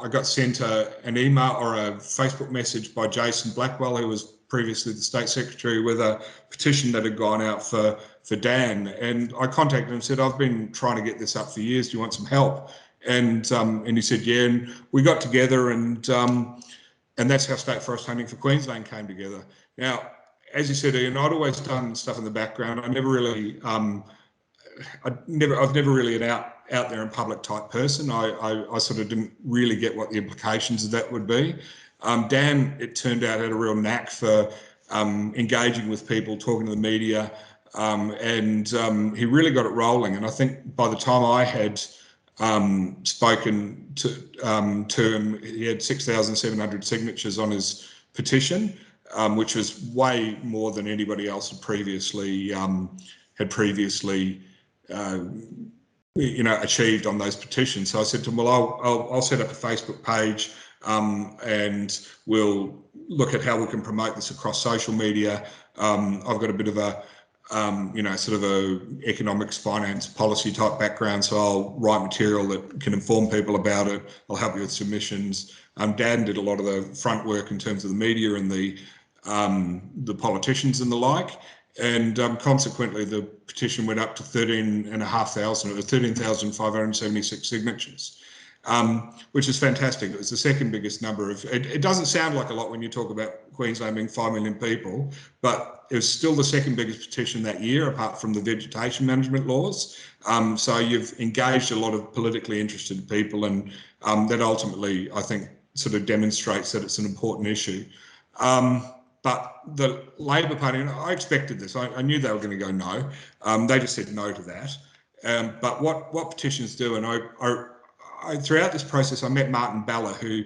I got sent an email or a Facebook message by Jason Blackwell, who was previously the State Secretary, with a petition that had gone out for Dan. And I contacted him and said, I've been trying to get this up for years. Do you want some help? And he said, yeah. And we got together, and that's how State Forest Hunting for Queensland came together. Now, as you said, Ian, I'd always done stuff in the background. I've never really an out there in public type person. I sort of didn't really get what the implications of that would be. Dan, it turned out, had a real knack for engaging with people, talking to the media, and he really got it rolling. And I think by the time I had spoken to him, he had 6,700 signatures on his petition, which was way more than anybody else had previously achieved on those petitions. So I said to him, well, I'll set up a Facebook page, and we'll look at how we can promote this across social media. I've got a bit of a, sort of a economics, finance, policy type background, so I'll write material that can inform people about it. I'll help you with submissions. Dan did a lot of the front work in terms of the media and the politicians and the like. And consequently, the petition went up to 13,576 signatures, which is fantastic. It was the second biggest number of. It doesn't sound like a lot when you talk about Queensland being 5 million people, but it was still the second biggest petition that year, apart from the vegetation management laws. So you've engaged a lot of politically interested people, and that ultimately, I think, sort of demonstrates that it's an important issue. But the Labor Party, and I expected this, I knew they were going to go no. They just said no to that. But what petitions do, and I throughout this process, I met Martin Balla, who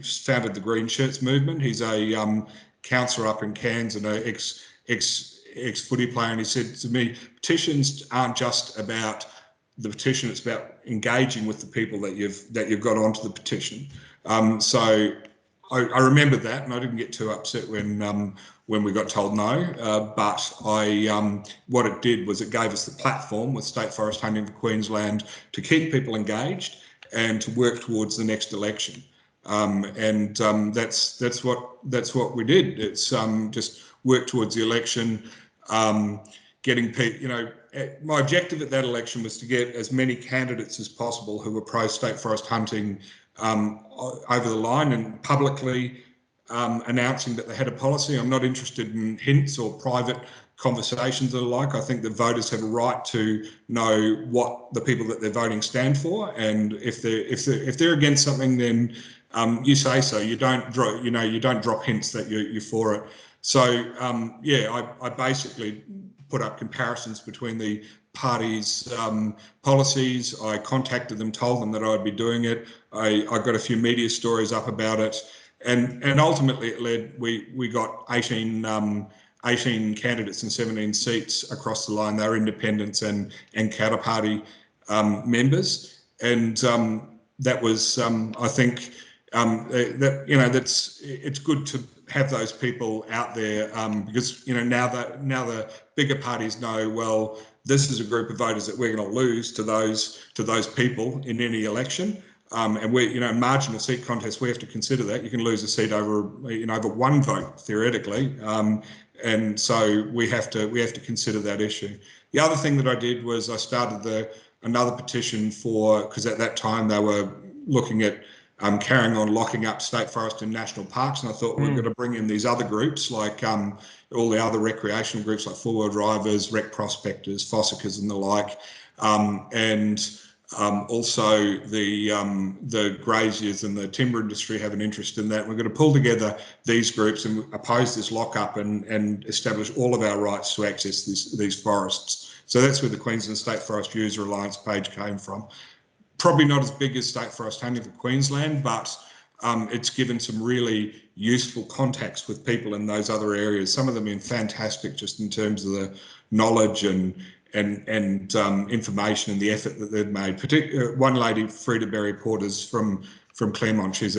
founded the Green Shirts movement. He's a councillor up in Cairns and an ex-footy player, and he said to me, petitions aren't just about the petition; it's about engaging with the people that you've got onto the petition. So I remembered that, and I didn't get too upset when we got told no. But what it did was it gave us the platform with State Forest Hunting for Queensland to keep people engaged and to work towards the next election. That's what we did. It's just work towards the election, getting people. My objective at that election was to get as many candidates as possible who were pro State Forest hunting over the line and publicly announcing that they had a policy. I'm not interested in hints or private conversations or the like. I think that voters have a right to know what the people that they're voting stand for, and if they're against something, then you say so. You don't drop, you don't drop hints that you're for it. So yeah, I basically put up comparisons between the parties' policies. I contacted them, told them that I'd be doing it. I got a few media stories up about it, and ultimately it led. We got 18 candidates and 17 seats across the line. They were independents and Counter Party members, and that was I think it's good to have those people out there because now the bigger parties know, well, this is a group of voters that we're going to lose to those people in any election. And we, marginal seat contests, we have to consider that. You can lose a seat over, over one vote theoretically, and so we have to consider that issue. The other thing that I did was I started another petition because at that time they were looking at carrying on locking up state forest and national parks, and I thought we've got to bring in these other groups like all the other recreational groups like four-wheel drivers, rec prospectors, fossicers and the like, and also the graziers and the timber industry have an interest in that. We're going to pull together these groups and oppose this lockup and establish all of our rights to access these forests. So that's where the Queensland State Forest User Alliance page came from. Probably not as big as State Forest Hunting for Queensland, but it's given some really useful contacts with people in those other areas. Some of them been fantastic just in terms of the knowledge and information and the effort that they've made. One lady, Frida Berry Porters from Claremont, she's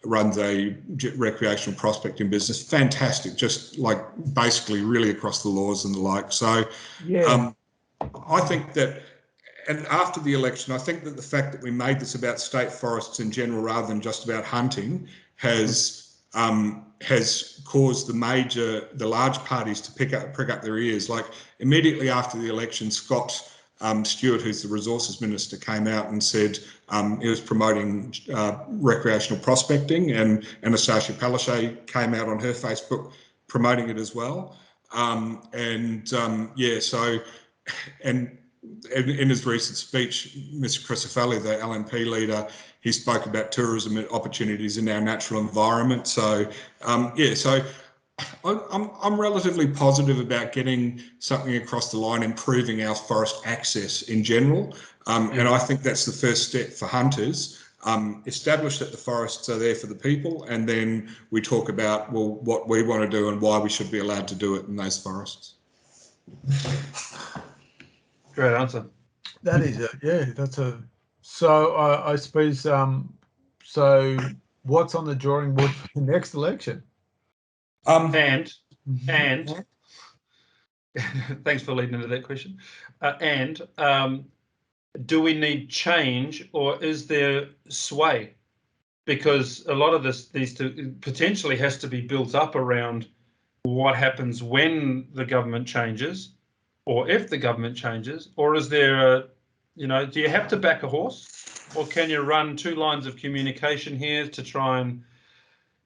runs a recreational prospecting business. Fantastic, just like basically really across the laws and the like. So yeah. I think that, and after the election, I think that the fact that we made this about state forests in general rather than just about hunting has caused the large parties to prick up their ears. Like immediately after the election, Scott Stewart, who's the resources minister, came out and said he was promoting recreational prospecting, and Anastasia Palaszczuk came out on her Facebook promoting it as well. In his recent speech, Mr. Crusader, the LNP leader, he spoke about tourism opportunities in our natural environment. So, so I'm relatively positive about getting something across the line, improving our forest access in general. And I think that's the first step for hunters. Establish that the forests are there for the people, and then we talk about, well, what we want to do and why we should be allowed to do it in those forests. Great answer. That is so I suppose so what's on the drawing board for the next election? And thanks for leading into that question. Do we need change, or is there sway? Because a lot of these potentially has to be built up around what happens when the government changes, or if the government changes, or is there do you have to back a horse, or can you run two lines of communication here to try and,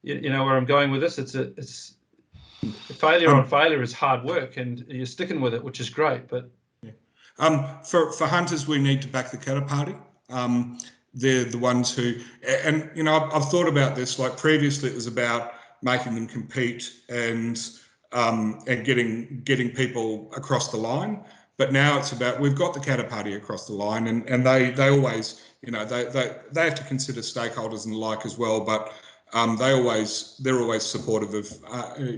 where I'm going with this? It's failure on failure is hard work, and you're sticking with it, which is great. But for hunters, we need to back the Katter Party. They're the ones who, and I've thought about this. Like previously, it was about making them compete and getting people across the line. But now it's about, we've got the Katter Party across the line, and they always, they have to consider stakeholders and the like as well. But they're always supportive of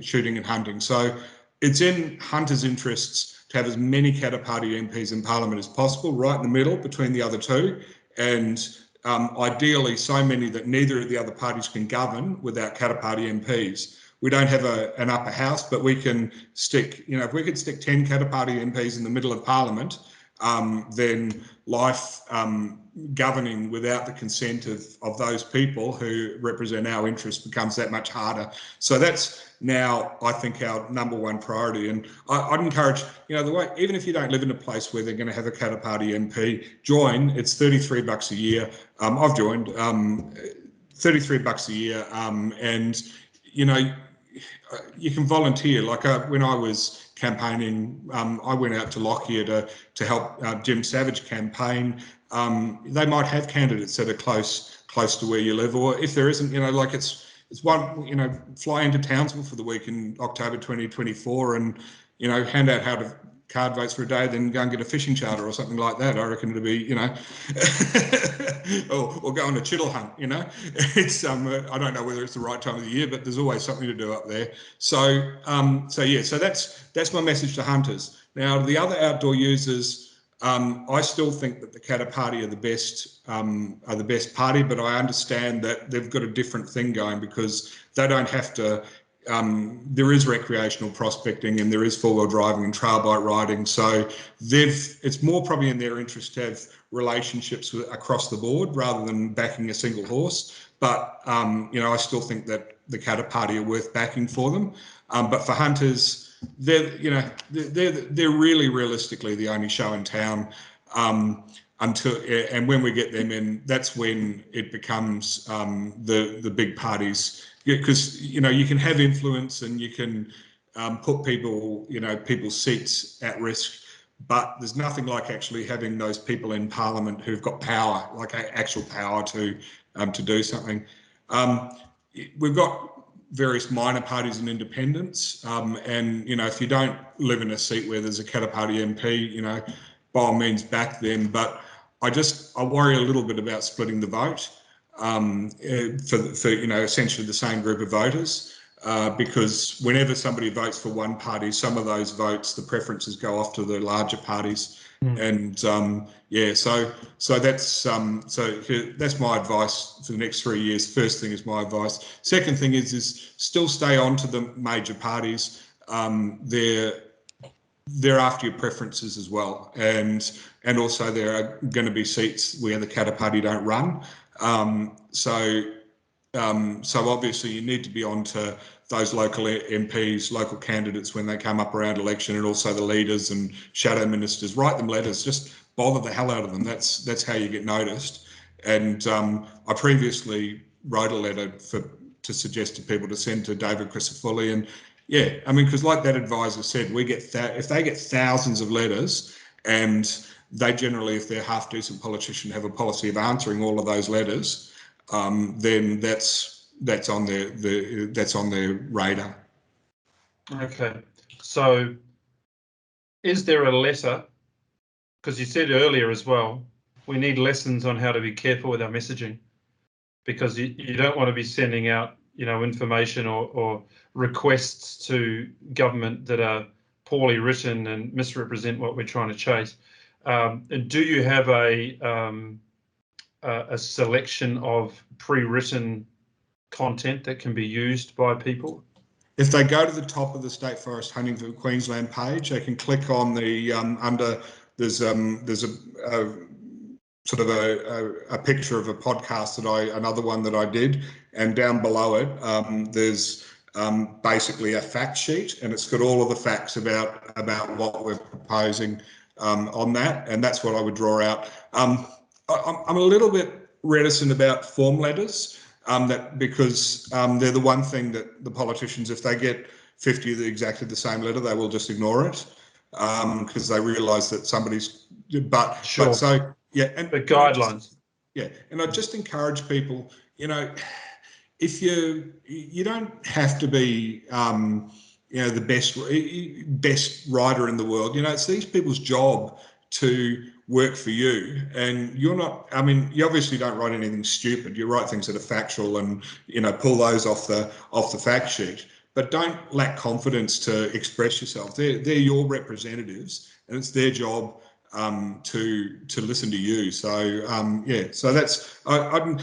shooting and hunting. So it's in hunters' interests to have as many Katter Party MPs in Parliament as possible, right in the middle between the other two, and ideally so many that neither of the other parties can govern without Katter Party MPs. We don't have an upper house, but we can stick, if we could stick 10 Katter Party MPs in the middle of Parliament, then life governing without the consent of those people who represent our interests becomes that much harder. So that's now, I think, our #1 priority. And I'd encourage, the way, even if you don't live in a place where they're going to have a Katter Party MP, join. It's $33 a year. I've joined, $33 a year, and you can volunteer. Like when I was campaigning, I went out to Lockyer to help Jim Savage campaign. They might have candidates that are close close to where you live, or if there isn't, like it's one, fly into Townsville for the week in October 2024 and, hand out card votes for a day, then go and get a fishing charter or something like that. I reckon it'll be, or go on a chittle hunt, It's I don't know whether it's the right time of the year, but there's always something to do up there. So that's my message to hunters. Now, the other outdoor users, I still think that the Qd party are the best party, but I understand that they've got a different thing going because they don't have to. There is recreational prospecting and there is four-wheel driving and trail bike riding, so it's more probably in their interest to have relationships across the board rather than backing a single horse. But I still think that the Qd party are worth backing for them. But for hunters, they're really realistically the only show in town and when we get them in, that's when it becomes the big parties, because you can have influence and you can put people's seats at risk, but there's nothing like actually having those people in Parliament who've got power, like actual power to do something. We've got various minor parties and independents, and if you don't live in a seat where there's a Qd party MP, by all means back them. But I worry a little bit about splitting the vote for essentially the same group of voters, because whenever somebody votes for one party, some of those votes, the preferences go off to the larger parties. And so that's my advice for the next 3 years. First thing is my advice. Second thing is still stay on to the major parties. They're after your preferences as well, and also there are going to be seats where the Qd party don't run. So obviously you need to be on to those local MPs, local candidates when they come up around election, and also the leaders and shadow ministers. Write them letters, just bother the hell out of them. That's how you get noticed. And I previously wrote a letter to suggest to people to send to David Crisafulli, and because like that advisor said, if they get thousands of letters, and they generally, if they're a half decent politician, have a policy of answering all of those letters, then that's on their radar. Okay, so is there a letter? Because you said earlier as well, we need lessons on how to be careful with our messaging, because you don't want to be sending out information or requests to government that are poorly written and misrepresent what we're trying to chase. Do you have a selection of pre-written content that can be used by people? If they go to the top of the State Forest Hunting for Queensland page, they can click on the there's a sort of a picture of a podcast another one that I did, and down below it there's basically a fact sheet, and it's got all of the facts about what we're proposing on that, and that's what I would draw out. I'm a little bit reticent about form letters, because they're the one thing that the politicians, if they get 50 of exactly the same letter, they will just ignore it, because they realise that somebody's. But so yeah, and the guidelines. And I just encourage people, if you don't have to be the best writer in the world. It's these people's job to work for you, and you're not. You obviously don't write anything stupid. You write things that are factual, and pull those off the fact sheet. But don't lack confidence to express yourself. They're your representatives, and it's their job to listen to you. So so that's I'm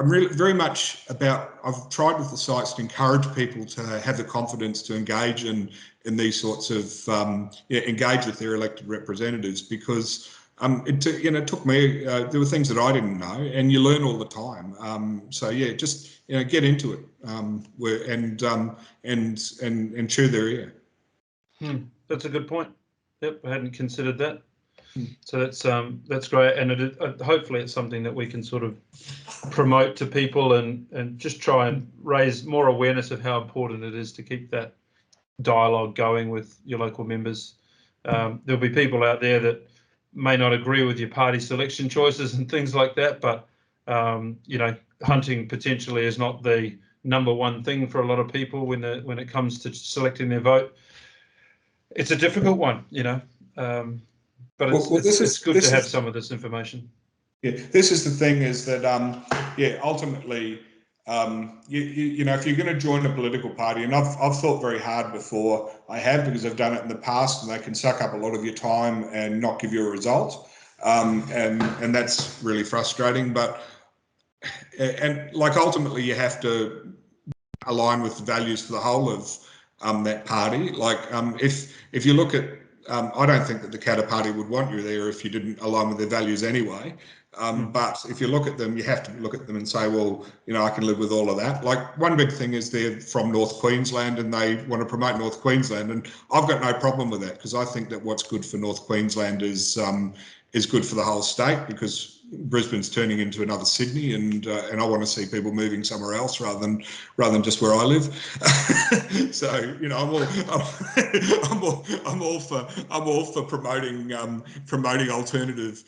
really very much about. I've tried with the sites to encourage people to have the confidence to engage in these sorts of engage with their elected representatives, because it took me. There were things that I didn't know, and you learn all the time. So just get into it, and chew their ear. That's a good point. Yep, I hadn't considered that. So that's great, and hopefully it's something that we can sort of promote to people and just try and raise more awareness of how important it is to keep that dialogue going with your local members. There'll be people out there that may not agree with your party selection choices and things like that, but You know, hunting potentially is not the number one thing for a lot of people when it comes to selecting their vote. It's a difficult one, you know, but it's good to have some of this information. Yeah, this is the thing, is that ultimately, you know, if you're going to join a political party, and I've thought very hard before I have, because I've done it in the past, and they can suck up a lot of your time and not give you a result, and that's really frustrating. But like ultimately, you have to align with the values for the whole of that party. Like if you look at, I don't think that the Qd Party would want you there if you didn't align with their values anyway. But if you look at them, you have to look at them and say, well, you know, I can live with all of that. Like one big thing is they're from North Queensland and they want to promote North Queensland, and I've got no problem with that, because I think that what's good for North Queensland is good for the whole state, because Brisbane's turning into another Sydney, and I want to see people moving somewhere else rather than just where I live. So you know, I'm all for promoting alternative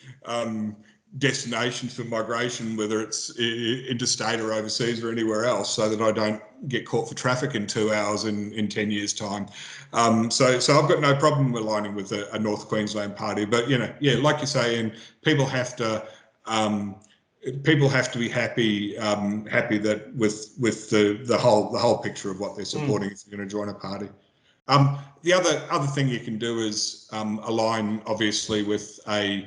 destinations for migration, whether it's interstate or overseas or anywhere else, so that I don't get caught for traffic in 2 hours in 10 years' time. So I've got no problem aligning with a North Queensland party, but you know, yeah, like you say, and people have to be happy that with the whole picture of what they're supporting if you're going to join a party. The other thing you can do is align, obviously, with a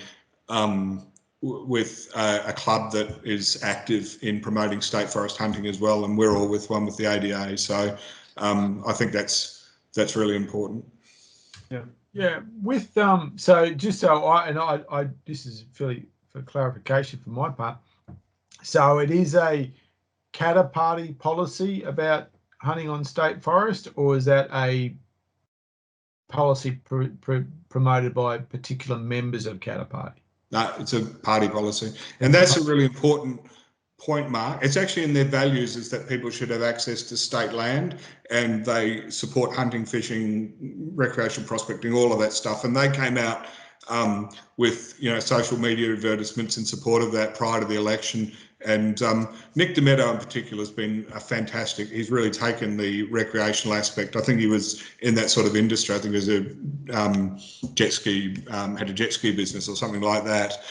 club that is active in promoting state forest hunting as well, and we're all with one with the ADA. So I think that's really important. Yeah. With so just so I this is fairly for clarification for my part. So it is a Qd Party policy about hunting on state forest, or is that a policy promoted by particular members of Qd Party? No, it's a party policy, and that's a really important point, Mark. It's actually in their values, is that people should have access to state land, and they support hunting, fishing, recreational prospecting, all of that stuff. And they came out with, you know, social media advertisements in support of that prior to the election. And Nick Demetto in particular has been a fantastic. He's really taken the recreational aspect. I think he was in that sort of industry. I think there's a jet ski, had a jet ski business or something like that.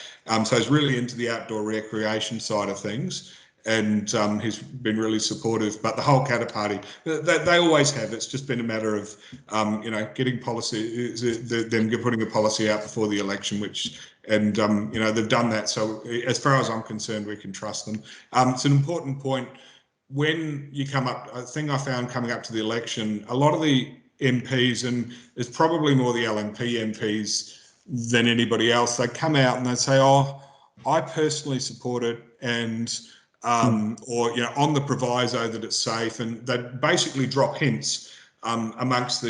So he's really into the outdoor recreation side of things, and he's been really supportive. But the whole Qd Party, they always have. It's just been a matter of, you know, getting policy, them putting a policy out before the election, and you know, they've done that. So as far as I'm concerned, we can trust them. It's an important point. When you come up, a thing I found coming up to the election, a lot of the MPs, and it's probably more the LNP MPs than anybody else, they come out and they say, oh, I personally support it, and or, you know, on the proviso that it's safe, and they basically drop hints amongst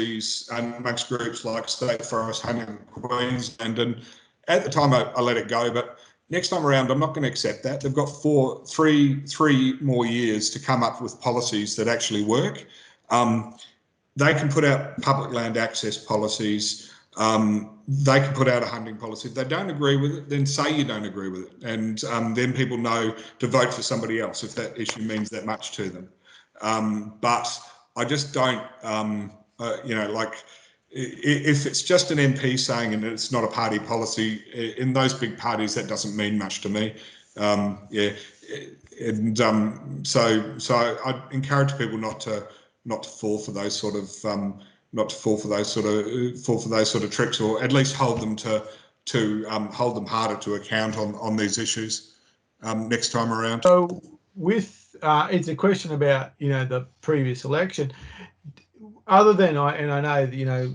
groups like State Forest Hunting Queensland. And at the time I let it go, but next time around I'm not going to accept that. They've got three more years to come up with policies that actually work. They can put out public land access policies. They can put out a hunting policy. If they don't agree with it, then say you don't agree with it, and then people know to vote for somebody else if that issue means that much to them. But I just don't, you know, like, if it's just an MP saying, and it's not a party policy, in those big parties, that doesn't mean much to me. Yeah, and so I encourage people not to fall for those sort of tricks, or at least hold them hold them harder to account on these issues next time around. So with it's a question about, you know, the previous election. Other than I know, you know,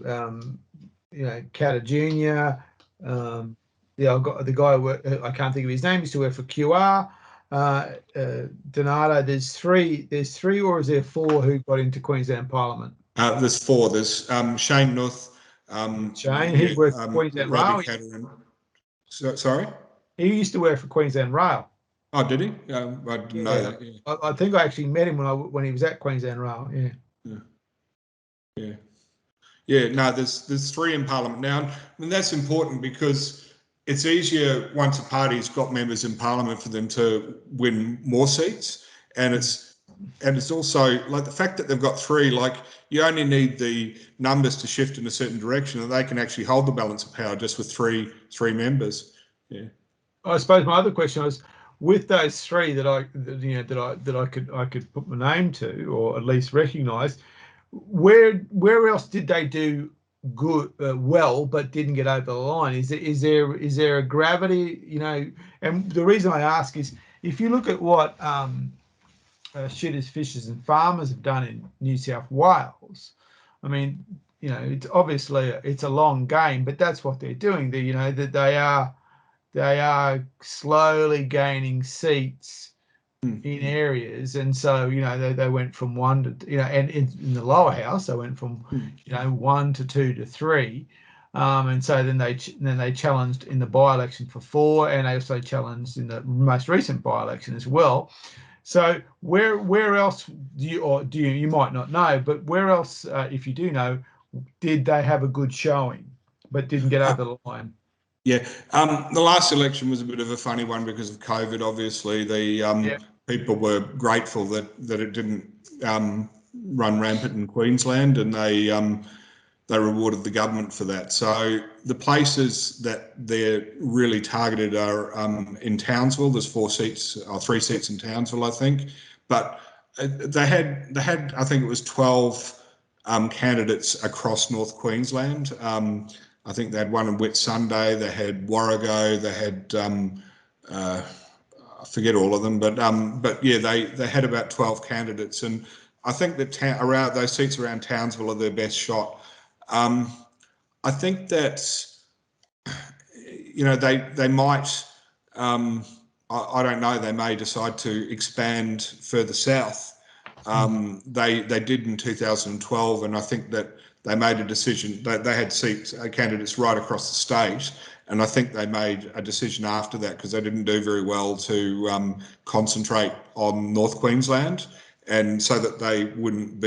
Catter Junior, yeah, I've got the guy I can't think of his name. He used to work for QR. Donato. There's three, or is there four who got into Queensland Parliament? There's four. There's Shane Nuth. Shane, he worked for Queensland Rail. Sorry? He used to work for Queensland Rail. Oh, did he? I didn't know that. Yeah. I think I actually met him when he was at Queensland Rail. Yeah. No, there's three in Parliament now, and that's important, because it's easier once a party's got members in Parliament for them to win more seats, and it's also like the fact that they've got 3. Like you only need the numbers to shift in a certain direction, and they can actually hold the balance of power just with three members. Yeah. I suppose my other question was, with those 3 that I could put my name to, or at least recognise, where else did they do good well but didn't get over the line? Is there a gravity, and the reason I ask is, if you look at what shooters, fishers and farmers have done in New South Wales, I mean, it's obviously it's a long game, but that's what they're doing. They are slowly gaining seats in areas, and so they went from 1 to and in the lower house they went from 1 to 2 to 3, and so then they challenged in the by-election for 4, and they also challenged in the most recent by-election as well. So where else do you might not know, but where else, if you do know, did they have a good showing but didn't get over the line? Yeah, the last election was a bit of a funny one because of COVID. Obviously, the people were grateful that it didn't run rampant in Queensland, and they rewarded the government for that. So the places that they're really targeted are in Townsville. There's 4 seats or 3 seats in Townsville, I think. But they had I think it was 12 candidates across North Queensland. I think they had one in Whitsunday. They had Warrego. They had I forget all of them, but yeah, they had about 12 candidates, and I think that around those seats around Townsville are their best shot. I think that they might. I don't know. They may decide to expand further south. They did in 2012, and I think that they made a decision. They had candidates right across the state, and I think they made a decision after that because they didn't do very well to concentrate on North Queensland, and so that they wouldn't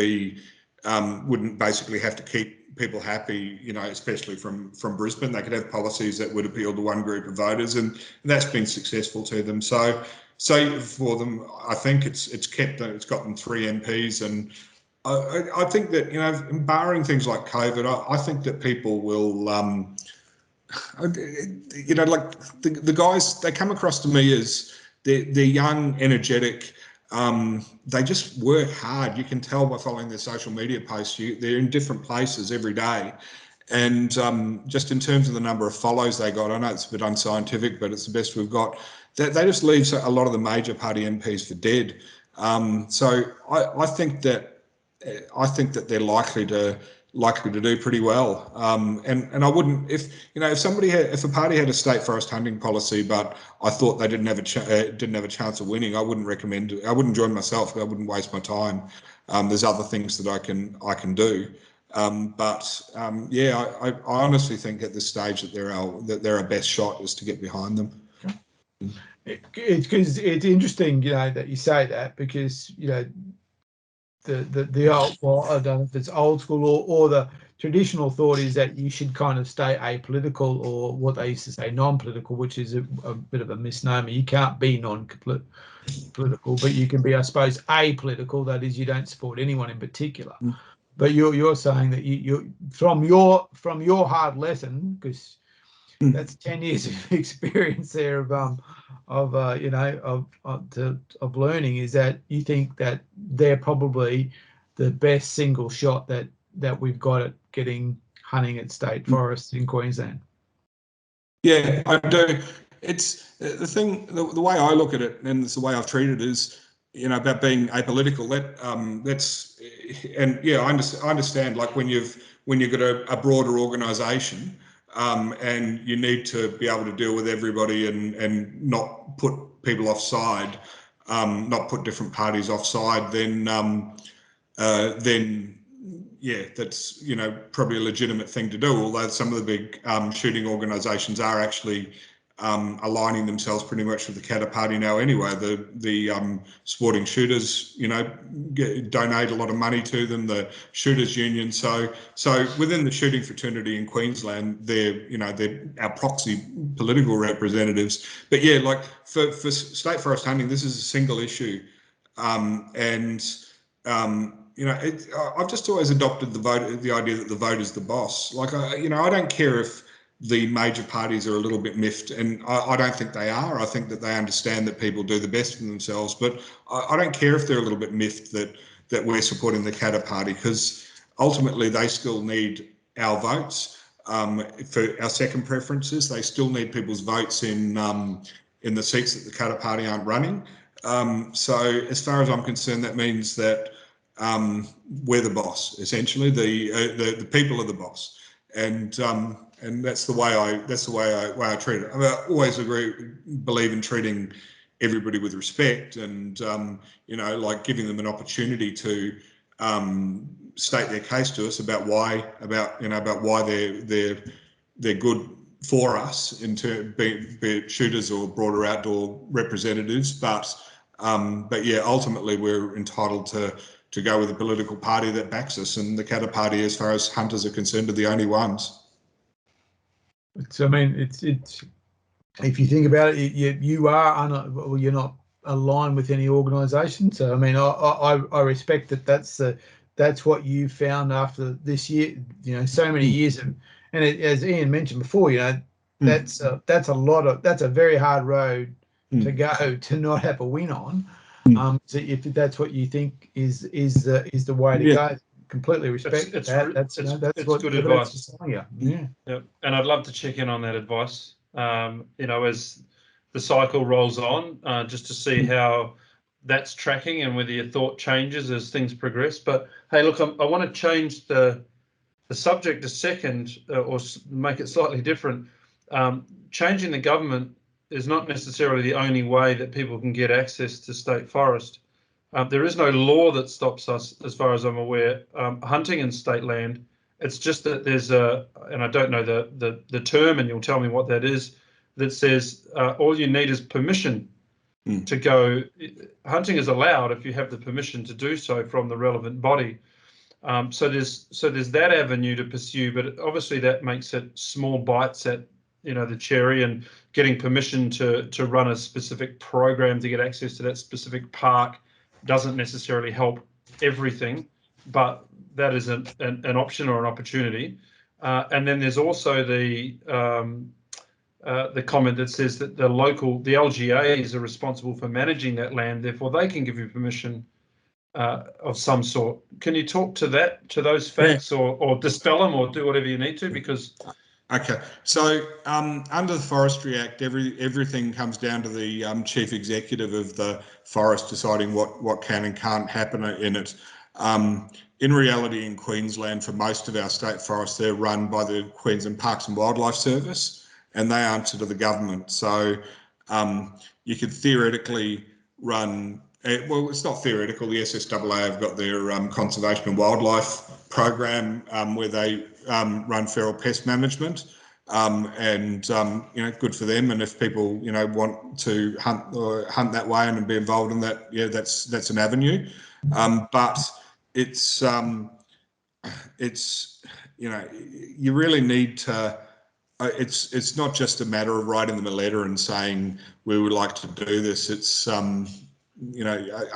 basically have to keep people happy, especially from Brisbane. They could have policies that would appeal to one group of voters, and that's been successful to them. So for them, I think it's got them 3 MPs, and I think that, barring things like COVID, I think that people will, like the guys, they come across to me as they're young, energetic. They just work hard. You can tell by following their social media posts. They're in different places every day. And just in terms of the number of follows they got, I know it's a bit unscientific, but it's the best we've got. They just leave a lot of the major party MPs for dead. So I think that they're likely to do pretty well. And I wouldn't, if a party had a state forest hunting policy, but I thought they didn't have a chance of winning, I wouldn't recommend it. I wouldn't join myself. I wouldn't waste my time. There's other things that I can do. I honestly think at this stage that their best shot is to get behind them. It's interesting, that you say that, because the old, well, I don't know if it's old school or the traditional thought is that you should kind of stay apolitical, or what they used to say non-political, which is a bit of a misnomer. You can't be non-political, but you can be, I suppose, apolitical. That is, you don't support anyone in particular. But you're saying that you from your hard lesson, because that's 10 years of experience there of learning, is that you think that they're probably the best single shot that we've got at getting hunting at state forests in Queensland. Yeah, I do. It's the thing. The way I look at it, and it's the way I've treated it, is about being apolitical. I understand. Like when you've got a broader organisation. And you need to be able to deal with everybody and not put people offside, not put different parties offside, then that's probably a legitimate thing to do. Although some of the big shooting organisations are actually aligning themselves pretty much with the Qd Party now anyway. The sporting shooters, donate a lot of money to them, the shooters union. So within the shooting fraternity in Queensland, they're our proxy political representatives. But yeah, like for state forest hunting, this is a single issue. I've just always adopted the idea that the vote is the boss. Like, I don't care if the major parties are a little bit miffed, and I don't think they are. I think that they understand that people do the best for themselves, but I don't care if they're a little bit miffed that we're supporting the Qd Party, because ultimately they still need our votes for our second preferences. They still need people's votes in the seats that the Qd Party aren't running. So as far as I'm concerned, that means that we're the boss. Essentially, the people are the boss, and that's the way I treat it. I always believe in treating everybody with respect, and like giving them an opportunity to state their case to us about why they're good for us, be it shooters or broader outdoor representatives. But yeah, ultimately we're entitled to go with a political party that backs us, and the Qd Party, as far as hunters are concerned, are the only ones. It's if you think about it, you are you're not aligned with any organisation. So I mean, I respect that. That's what you found after this year. So many years of, and as Ian mentioned before, that's a very hard road to go to not have a win on. So if that's what you think is the way to go, completely respect that. That's what good advice. Yeah. Yep. And I'd love to check in on that advice. As the cycle rolls on, just to see how that's tracking and whether your thought changes as things progress. But hey, look, I want to change the subject a second, or make it slightly different. Changing the government is not necessarily the only way that people can get access to state forest. There is no law that stops us, as far as I'm aware, hunting in state land. It's just that there's and I don't know the term, and you'll tell me what that is, that says all you need is permission to go. Hunting is allowed if you have the permission to do so from the relevant body. So there's that avenue to pursue, but obviously that makes it small bites at the cherry, and getting permission to run a specific program to get access to that specific park doesn't necessarily help everything, but that is an option or an opportunity. And then there's also the comment that says that the LGAs are responsible for managing that land, therefore they can give you permission of some sort. Can you talk to those facts, or dispel them, or do whatever you need to? Because okay, so under the Forestry Act, everything comes down to the chief executive of the forest deciding what can and can't happen in it. In reality, in Queensland, for most of our state forests, they're run by the Queensland Parks and Wildlife Service, and they answer to the government. So you could theoretically run, well, it's not theoretical, the SSAA have got their conservation and wildlife program where they run feral pest management, and good for them. And if people want to hunt that way and be involved in that, yeah, that's an avenue. But it's you really need to. It's not just a matter of writing them a letter and saying we would like to do this. It's I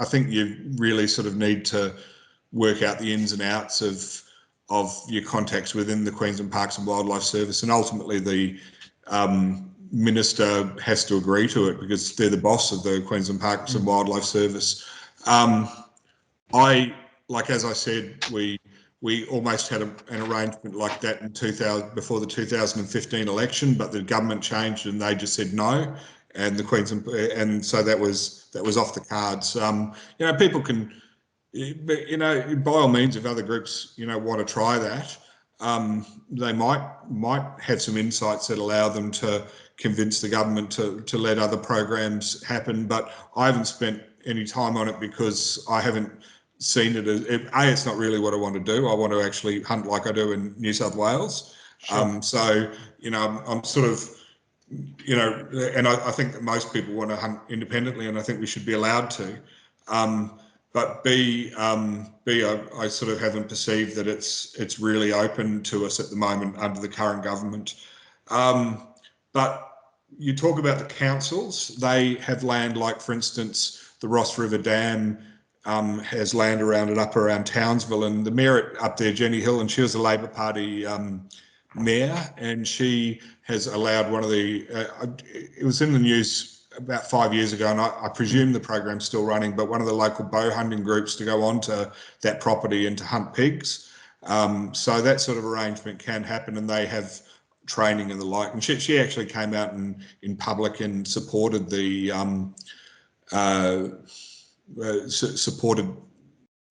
think you really sort of need to work out the ins and outs of your contacts within the Queensland Parks and Wildlife Service, and ultimately the minister has to agree to it because they're the boss of the Queensland Parks and Wildlife Service. As I said, we almost had an arrangement like that in 2000 before the 2015 election, but the government changed and they just said no, and the Queensland, and so that was off the cards. People can. But by all means, if other groups want to try that, they might have some insights that allow them to convince the government to let other programs happen. But I haven't spent any time on it because I haven't seen it as it's not really what I want to do. I want to actually hunt like I do in New South Wales. Sure. So I'm sort of you know, and I think that most people want to hunt independently, and I think we should be allowed to. But B, I sort of haven't perceived that it's really open to us at the moment under the current government. But you talk about the councils; they have land, like for instance, the Ross River Dam has land around it up around Townsville, and the mayor up there, Jenny Hill, and she was a Labor Party mayor, and she has allowed one of the. It was in the news about 5 years ago, and I presume the program's still running, but one of the local bow hunting groups to go onto that property and to hunt pigs. So that sort of arrangement can happen, and they have training and the like. And she actually came out in public and supported the supported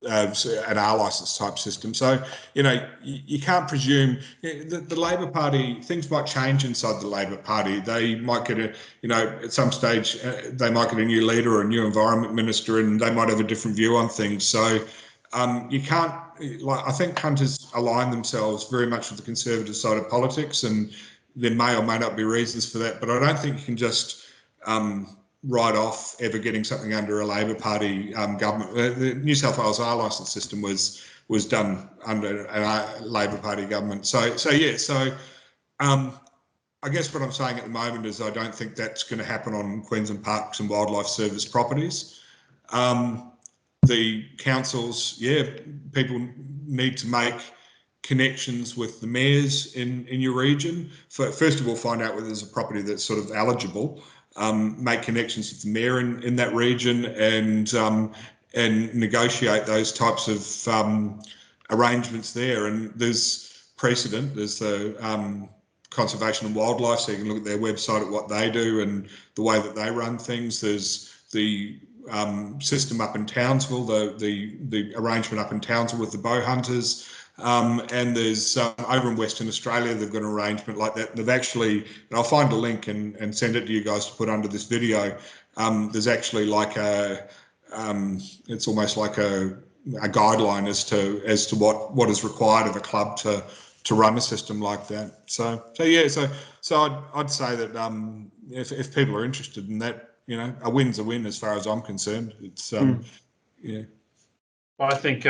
an R license type system. So, you know, you can't presume the Labor Party, things might change inside the Labor Party. They might get at some stage, they might get a new leader or a new environment minister, and they might have a different view on things. So you can't, I think hunters align themselves very much with the conservative side of politics, and there may or may not be reasons for that, but I don't think you can just write off ever getting something under a Labor Party government. The New South Wales R licence system was done under a Labor Party government. So I guess what I'm saying at the moment is I don't think that's going to happen on Queensland Parks and Wildlife Service properties. The councils, people need to make connections with the mayors in your region. First of all, find out whether there's a property that's sort of eligible. Make connections with the mayor in that region, and negotiate those types of arrangements there. And there's precedent. There's the Conservation and Wildlife, so you can look at their website at what they do and the way that they run things. There's the system up in Townsville, the arrangement up in Townsville with the bow hunters. And there's over in Western Australia, they've got an arrangement like that. They've actually, and I'll find a link and send it to you guys to put under this video. There's actually like it's almost like a guideline as to what is required of a club to run a system like that. So I'd say that if people are interested in that, you know, a win's a win as far as I'm concerned. It's I think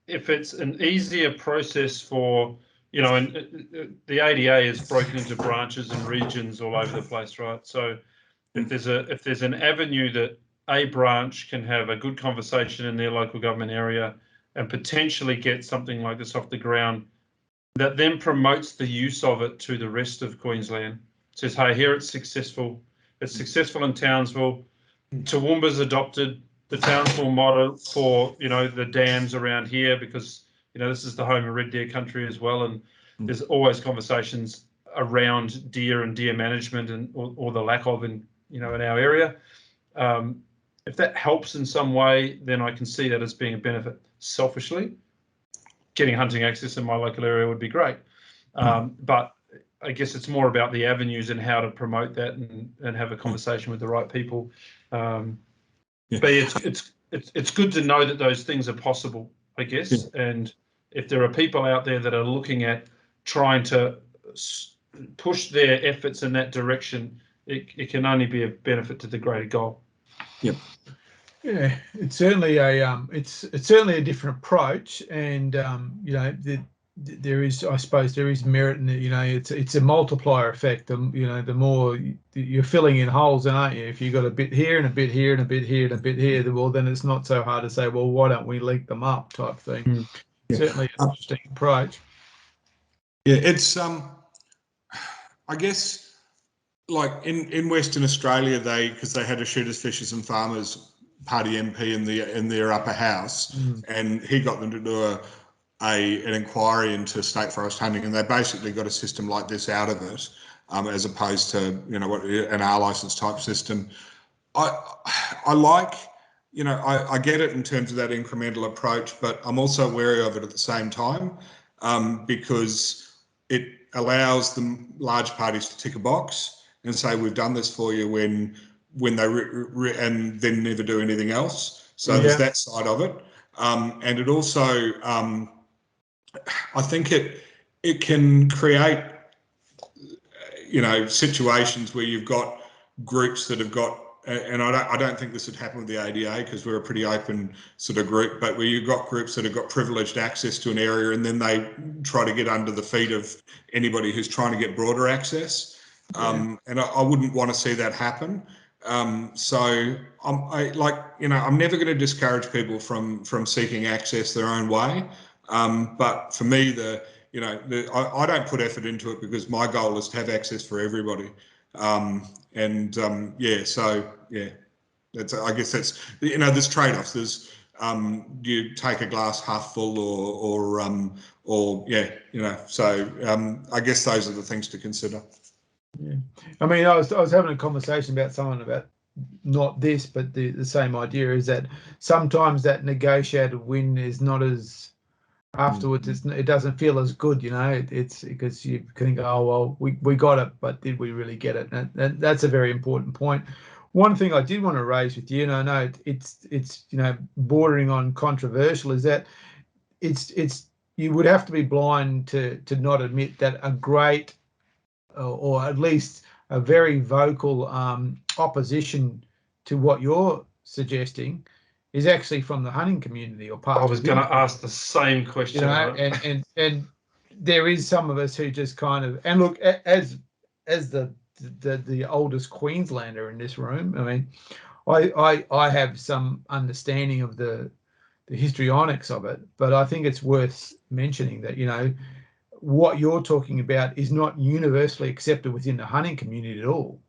if it's an easier process for, you know, and the ADA is broken into branches and regions all over the place, right? So if there's an avenue that a branch can have a good conversation in their local government area and potentially get something like this off the ground, that then promotes the use of it to the rest of Queensland. Says, hey, here it's successful. It's successful in Townsville. Toowoomba's adopted the Townsville model for, you know, the dams around here, because, you know, this is the home of red deer country as well, and there's always conversations around deer and deer management and or the lack of in, you know, in our area. If that helps in some way, then I can see that as being a benefit. Selfishly, getting hunting access in my local area would be great, but I guess it's more about the avenues and how to promote that and have a conversation with the right people. But it's good to know that those things are possible, I guess. And if there are people out there that are looking at trying to push their efforts in that direction, it can only be a benefit to the greater goal. Yep. Yeah, it's certainly a different approach, and you know, there is, I suppose, there is merit in it. You know, it's a multiplier effect. You know, the more you're filling in holes, aren't you? If you've got a bit here and a bit here and a bit here and a bit here, well, then it's not so hard to say, well, why don't we link them up, type thing. Certainly an interesting approach. Yeah, it's I guess, like in Western Australia, because they had a Shooters, Fishers and Farmers Party MP in their upper house, and he got them to do an inquiry into state forest hunting, and they basically got a system like this out of it, as opposed to, you know, what an R license type system. I like, you know, I get it in terms of that incremental approach, but I'm also wary of it at the same time, because it allows the large parties to tick a box and say, we've done this for you, when they and then never do anything else. So there's that side of it, and it also, I think it can create, situations where you've got groups that have got, and I don't think this would happen with the ADA because we're a pretty open sort of group, but where you've got groups that have got privileged access to an area and then they try to get under the feet of anybody who's trying to get broader access. And I wouldn't want to see that happen. So I'm never going to discourage people from seeking access their own way. But for me, I don't put effort into it because my goal is to have access for everybody. I guess that's, there's trade-offs. There's you take a glass half full so I guess those are the things to consider. Yeah, I mean, I was having a conversation about someone about not this, but the same idea is that sometimes that negotiated win is not as afterwards. It doesn't feel as good, It's because you can go, oh well, we got it, but did we really get it? And that's a very important point. One thing I did want to raise with you, and I know it's bordering on controversial, is that it's you would have to be blind to not admit that a great or at least a very vocal opposition to what you're suggesting is actually from the hunting community or part. I was going to ask the same question. And there is some of us who just kind of, and look, as the oldest Queenslander in this room, I mean, I have some understanding of the histrionics of it, but I think it's worth mentioning that what you're talking about is not universally accepted within the hunting community at all.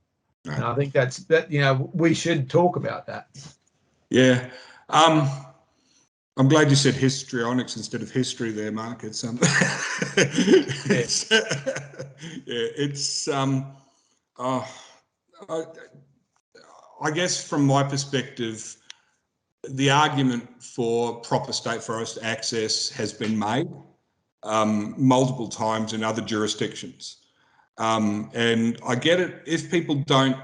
No. And I think that we should talk about that. Yeah. I'm glad you said histrionics instead of history there, Mark. It's I guess from my perspective, the argument for proper state forest access has been made multiple times in other jurisdictions. And I get it if people don't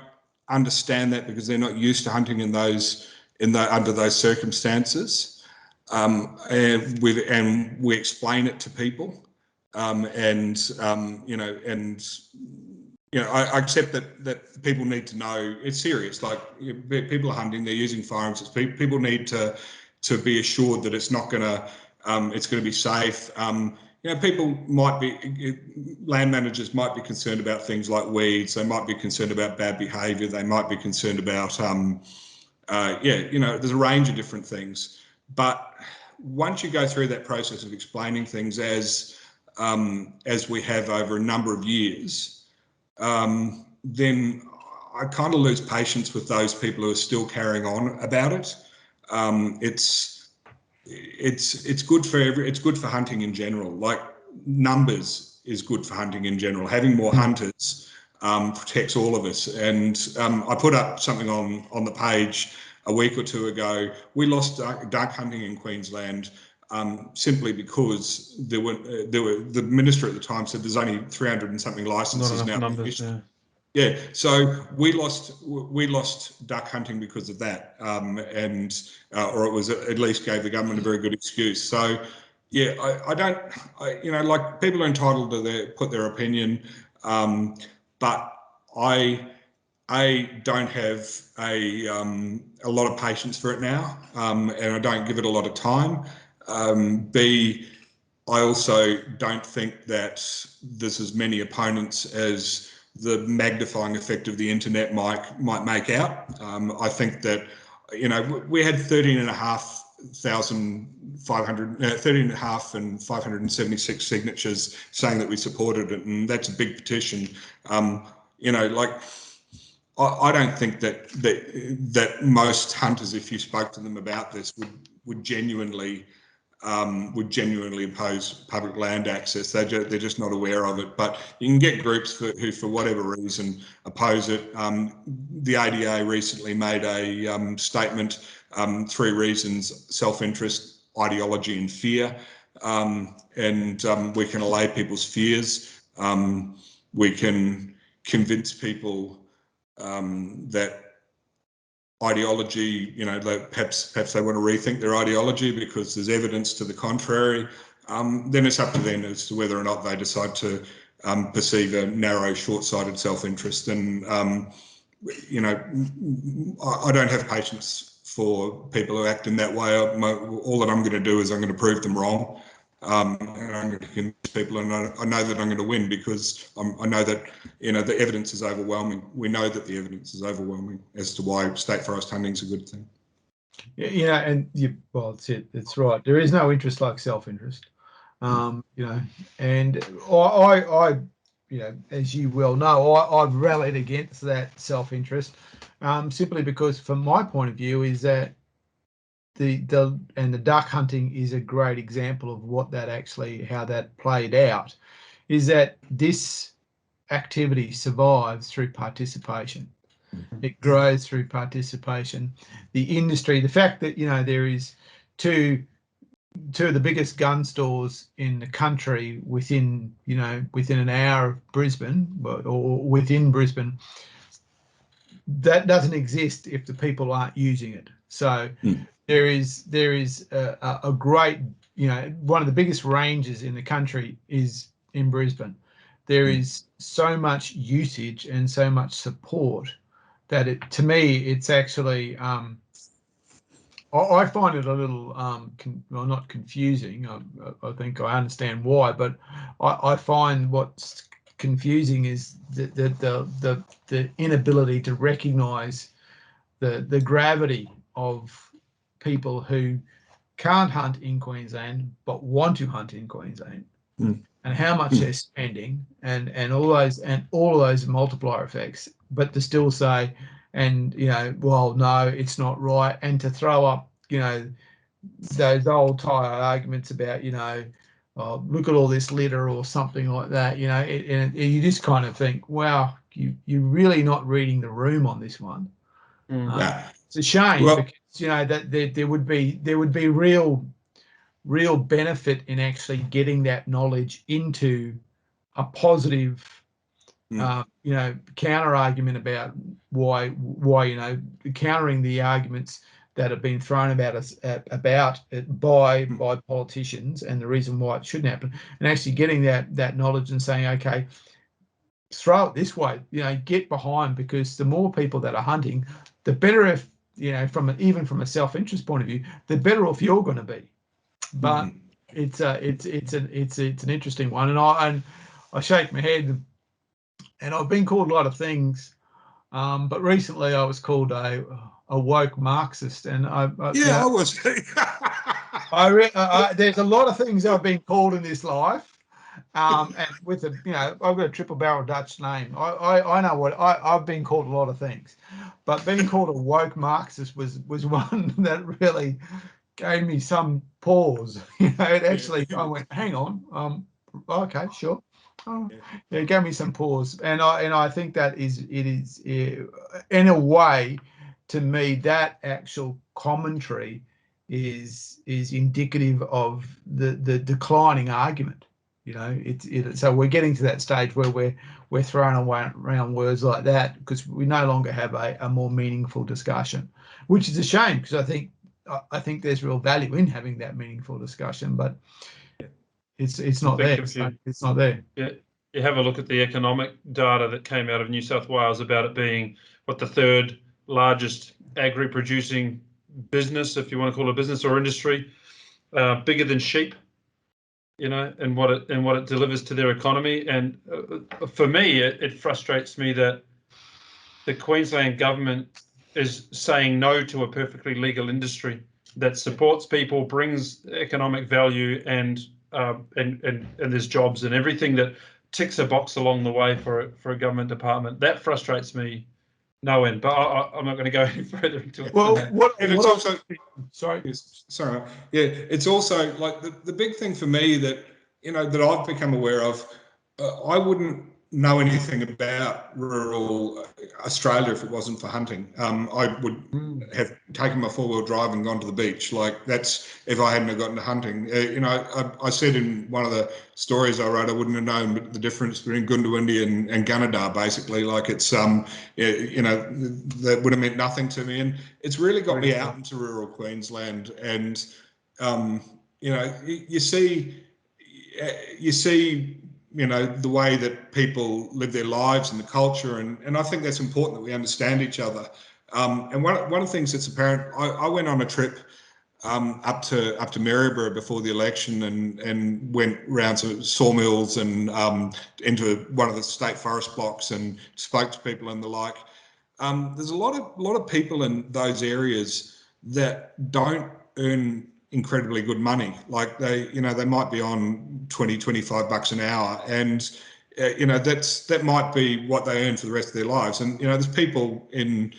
understand that because they're not used to hunting under those circumstances. And we explain it to people. I accept that people need to know it's serious. Like people are hunting, they're using firearms. People need to be assured that it's not going to, it's going to be safe. People might be, land managers might be concerned about things like weeds. They might be concerned about bad behaviour. They might be concerned about, there's a range of different things. But once you go through that process of explaining things as we have over a number of years, then I kind of lose patience with those people who are still carrying on about it. It's good for hunting in general. Like numbers is good for hunting in general. Having more hunters protects all of us. And I put up something on the page a week or two ago. We lost duck hunting in Queensland simply because there were the minister at the time said there's only 300 and something licenses now. Numbers, yeah, so we lost duck hunting because of that, or it was at least gave the government a very good excuse. So yeah, like people are entitled to put their opinion, but I don't have a lot of patience for it now, and I don't give it a lot of time. B, I also don't think that there's as many opponents as the magnifying effect of the internet might make out. I think that, we had 13,500 and 576 signatures saying that we supported it, and that's a big petition. I don't think that most hunters, if you spoke to them about this, would genuinely oppose public land access. They're just not aware of it. But you can get groups who, for whatever reason, oppose it. The ADA recently made a statement, 3 reasons: self-interest, ideology and fear. And we can allay people's fears. We can convince people that ideology, perhaps they want to rethink their ideology because there's evidence to the contrary. Then it's up to them as to whether or not they decide to perceive a narrow, short-sighted self-interest. And, you know, I don't have patience for people who act in that way. All that I'm going to do is I'm going to prove them wrong. And I'm going to convince people, and I know that I'm going to win because I know that, you know, the evidence is overwhelming. We know that the evidence is overwhelming as to why state forest hunting is a good thing. You know, and well, it's it. It's right. There is no interest like self-interest. You know, and I, you know, as you well know, I've rallied against that self-interest, simply because, from my point of view, is that the duck hunting is a great example of what that actually, how that played out, is that this activity survives through participation. It grows through participation. The industry, the fact that, you know, there is two of the biggest gun stores in the country within, you know, within an hour of Brisbane, or within Brisbane, that doesn't exist if the people aren't using it. So there is a great, you know, one of the biggest ranges in the country is in Brisbane. There is so much usage and so much support that to me, it's actually, I find it a little, well, not confusing. I think I understand why, but I find what's confusing is the inability to recognise the gravity of people who can't hunt in Queensland but want to hunt in Queensland, and how much they're spending, and all of those multiplier effects. But to still say, and, you know, well, no, it's not right, and to throw up, you know, those old tire arguments about, you know, oh, look at all this litter or something like that, you know, and you just kind of think, wow, you're really not reading the room on this one. It's a shame, because, you know, that there would be real benefit in actually getting that knowledge into a positive, you know, counter argument about why, you know, countering the arguments that have been thrown about us by politicians, and the reason why it shouldn't happen, and actually getting that knowledge and saying, okay, throw it this way, you know, get behind, because the more people that are hunting, the better, if, you know, even from a self-interest point of view, the better off you're going to be. But it's an interesting one, and I shake my head, and I've been called a lot of things, but recently I was called a woke Marxist, and I was. There's a lot of things I've been called in this life, and with a, you know, I've got a triple barrel Dutch name. I know what I've been called a lot of things, but being called a woke Marxist was one that really gave me some pause. You know, it actually, I went, hang on, okay, sure. Yeah, it gave me some pause, and I think that is in a way, to me, that actual commentary is indicative of the declining argument. You know, so we're getting to that stage where we're throwing around words like that because we no longer have a more meaningful discussion, which is a shame, because I think there's real value in having that meaningful discussion, but it's not there. It's not there. Yeah, you have a look at the economic data that came out of New South Wales about it being the third largest agri-producing business, if you want to call it a business or industry, bigger than sheep, you know, and what it delivers to their economy. And for me, it frustrates me that the Queensland government is saying no to a perfectly legal industry that supports people, brings economic value, and there's jobs and everything that ticks a box along the way for a government department. That frustrates me no end. But I'm not going to go any further into it. Well, it's also it's also like the big thing for me that, you know, that I've become aware of. I wouldn't know anything about rural Australia if it wasn't for hunting. I would have taken my four-wheel drive and gone to the beach. Like, that's if I hadn't have gotten to hunting. You know, I said in one of the stories I wrote, I wouldn't have known the difference between Goondiwindi and Gunnedah, basically. Like, it's, you know, that would have meant nothing to me. And it's really got me out into rural Queensland. And, you know, you see you know, the way that people live their lives and the culture, and I think that's important that we understand each other. And one of the things that's apparent, I went on a trip up to Maryborough before the election and went round to sawmills and into one of the state forest blocks and spoke to people and the like. There's a lot of people in those areas that don't earn incredibly good money. Like they might be on 20, 25 bucks an hour, and that might be what they earn for the rest of their lives. And there's people in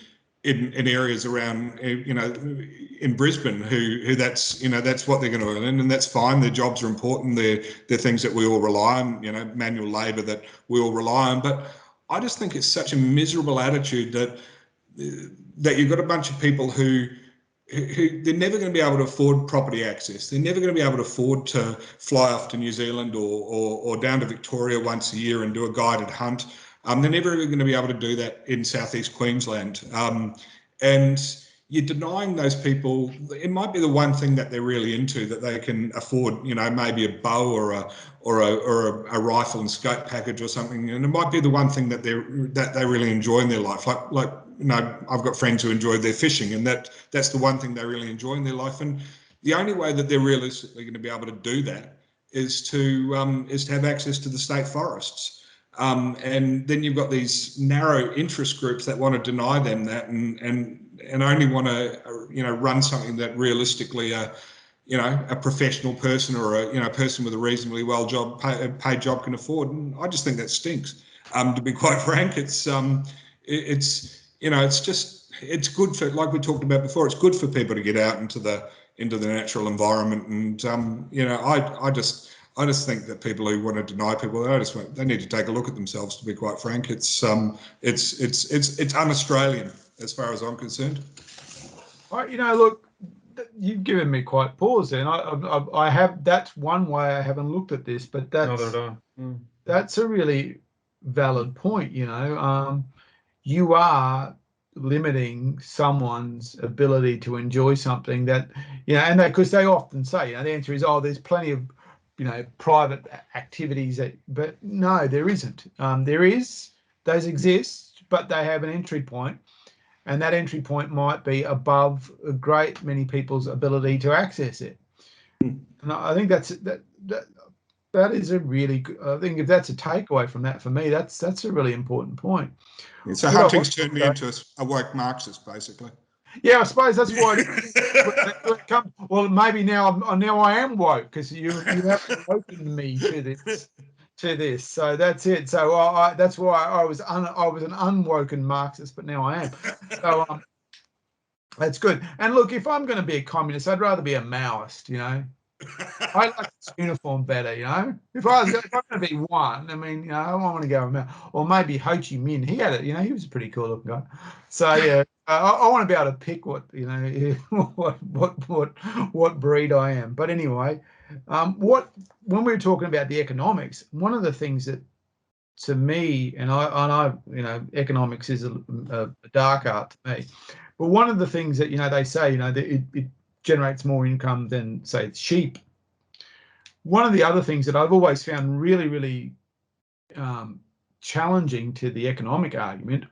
areas around in Brisbane who that's what they're going to earn, and that's fine. Their jobs are important. They're things that we all rely on. Manual labour that we all rely on. But I just think it's such a miserable attitude that you've got a bunch of people who they're never going to be able to afford property access. They're never going to be able to afford to fly off to New Zealand or down to Victoria once a year and do a guided hunt. They're never going to be able to do that in southeast Queensland. And you're denying those people, it might be the one thing that they're really into, that they can afford, maybe a bow or a rifle and scope package or something. And it might be the one thing that they really enjoy in their life. Like I've got friends who enjoy their fishing, and that's the one thing they really enjoy in their life. And the only way that they're realistically going to be able to do that is to have access to the state forests. And then you've got these narrow interest groups that want to deny them that and only want to run something that realistically a professional person or a person with a reasonably paid job can afford. And I just think that stinks. To be quite frank, it's good for, like we talked about before, it's good for people to get out into the natural environment. And I just think that people who want to deny people, they need to take a look at themselves. To be quite frank, it's un-Australian as far as I'm concerned. Look, you've given me quite pause, and I have. That's one way I haven't looked at this, but that's a really valid point. You are limiting someone's ability to enjoy something that and because they often say the answer is, there's plenty of private activities but no, there isn't. Those exist, but they have an entry point, and that entry point might be above a great many people's ability to access it. And I think that is a really good, I think if that's a takeaway from that, for me, that's a really important point. So hunting's turned me into a woke Marxist, basically. Yeah, I suppose that's why it comes. Well, maybe now I am woke, because you have woken me to this. So that's it. So that's why I was an unwoken Marxist, but now I am. So that's good. And look, if I'm going to be a communist, I'd rather be a Maoist. I like this uniform better. If I'm going to be one, I want to go Mao, or maybe Ho Chi Minh. He had it. He was a pretty cool looking guy. So yeah, I want to be able to pick what what breed I am. But anyway, when we were talking about the economics, one of the things that, to me, and I economics is a dark art to me, but one of the things that they say that it generates more income than, say, sheep. One of the other things that I've always found really, really challenging to the economic argument,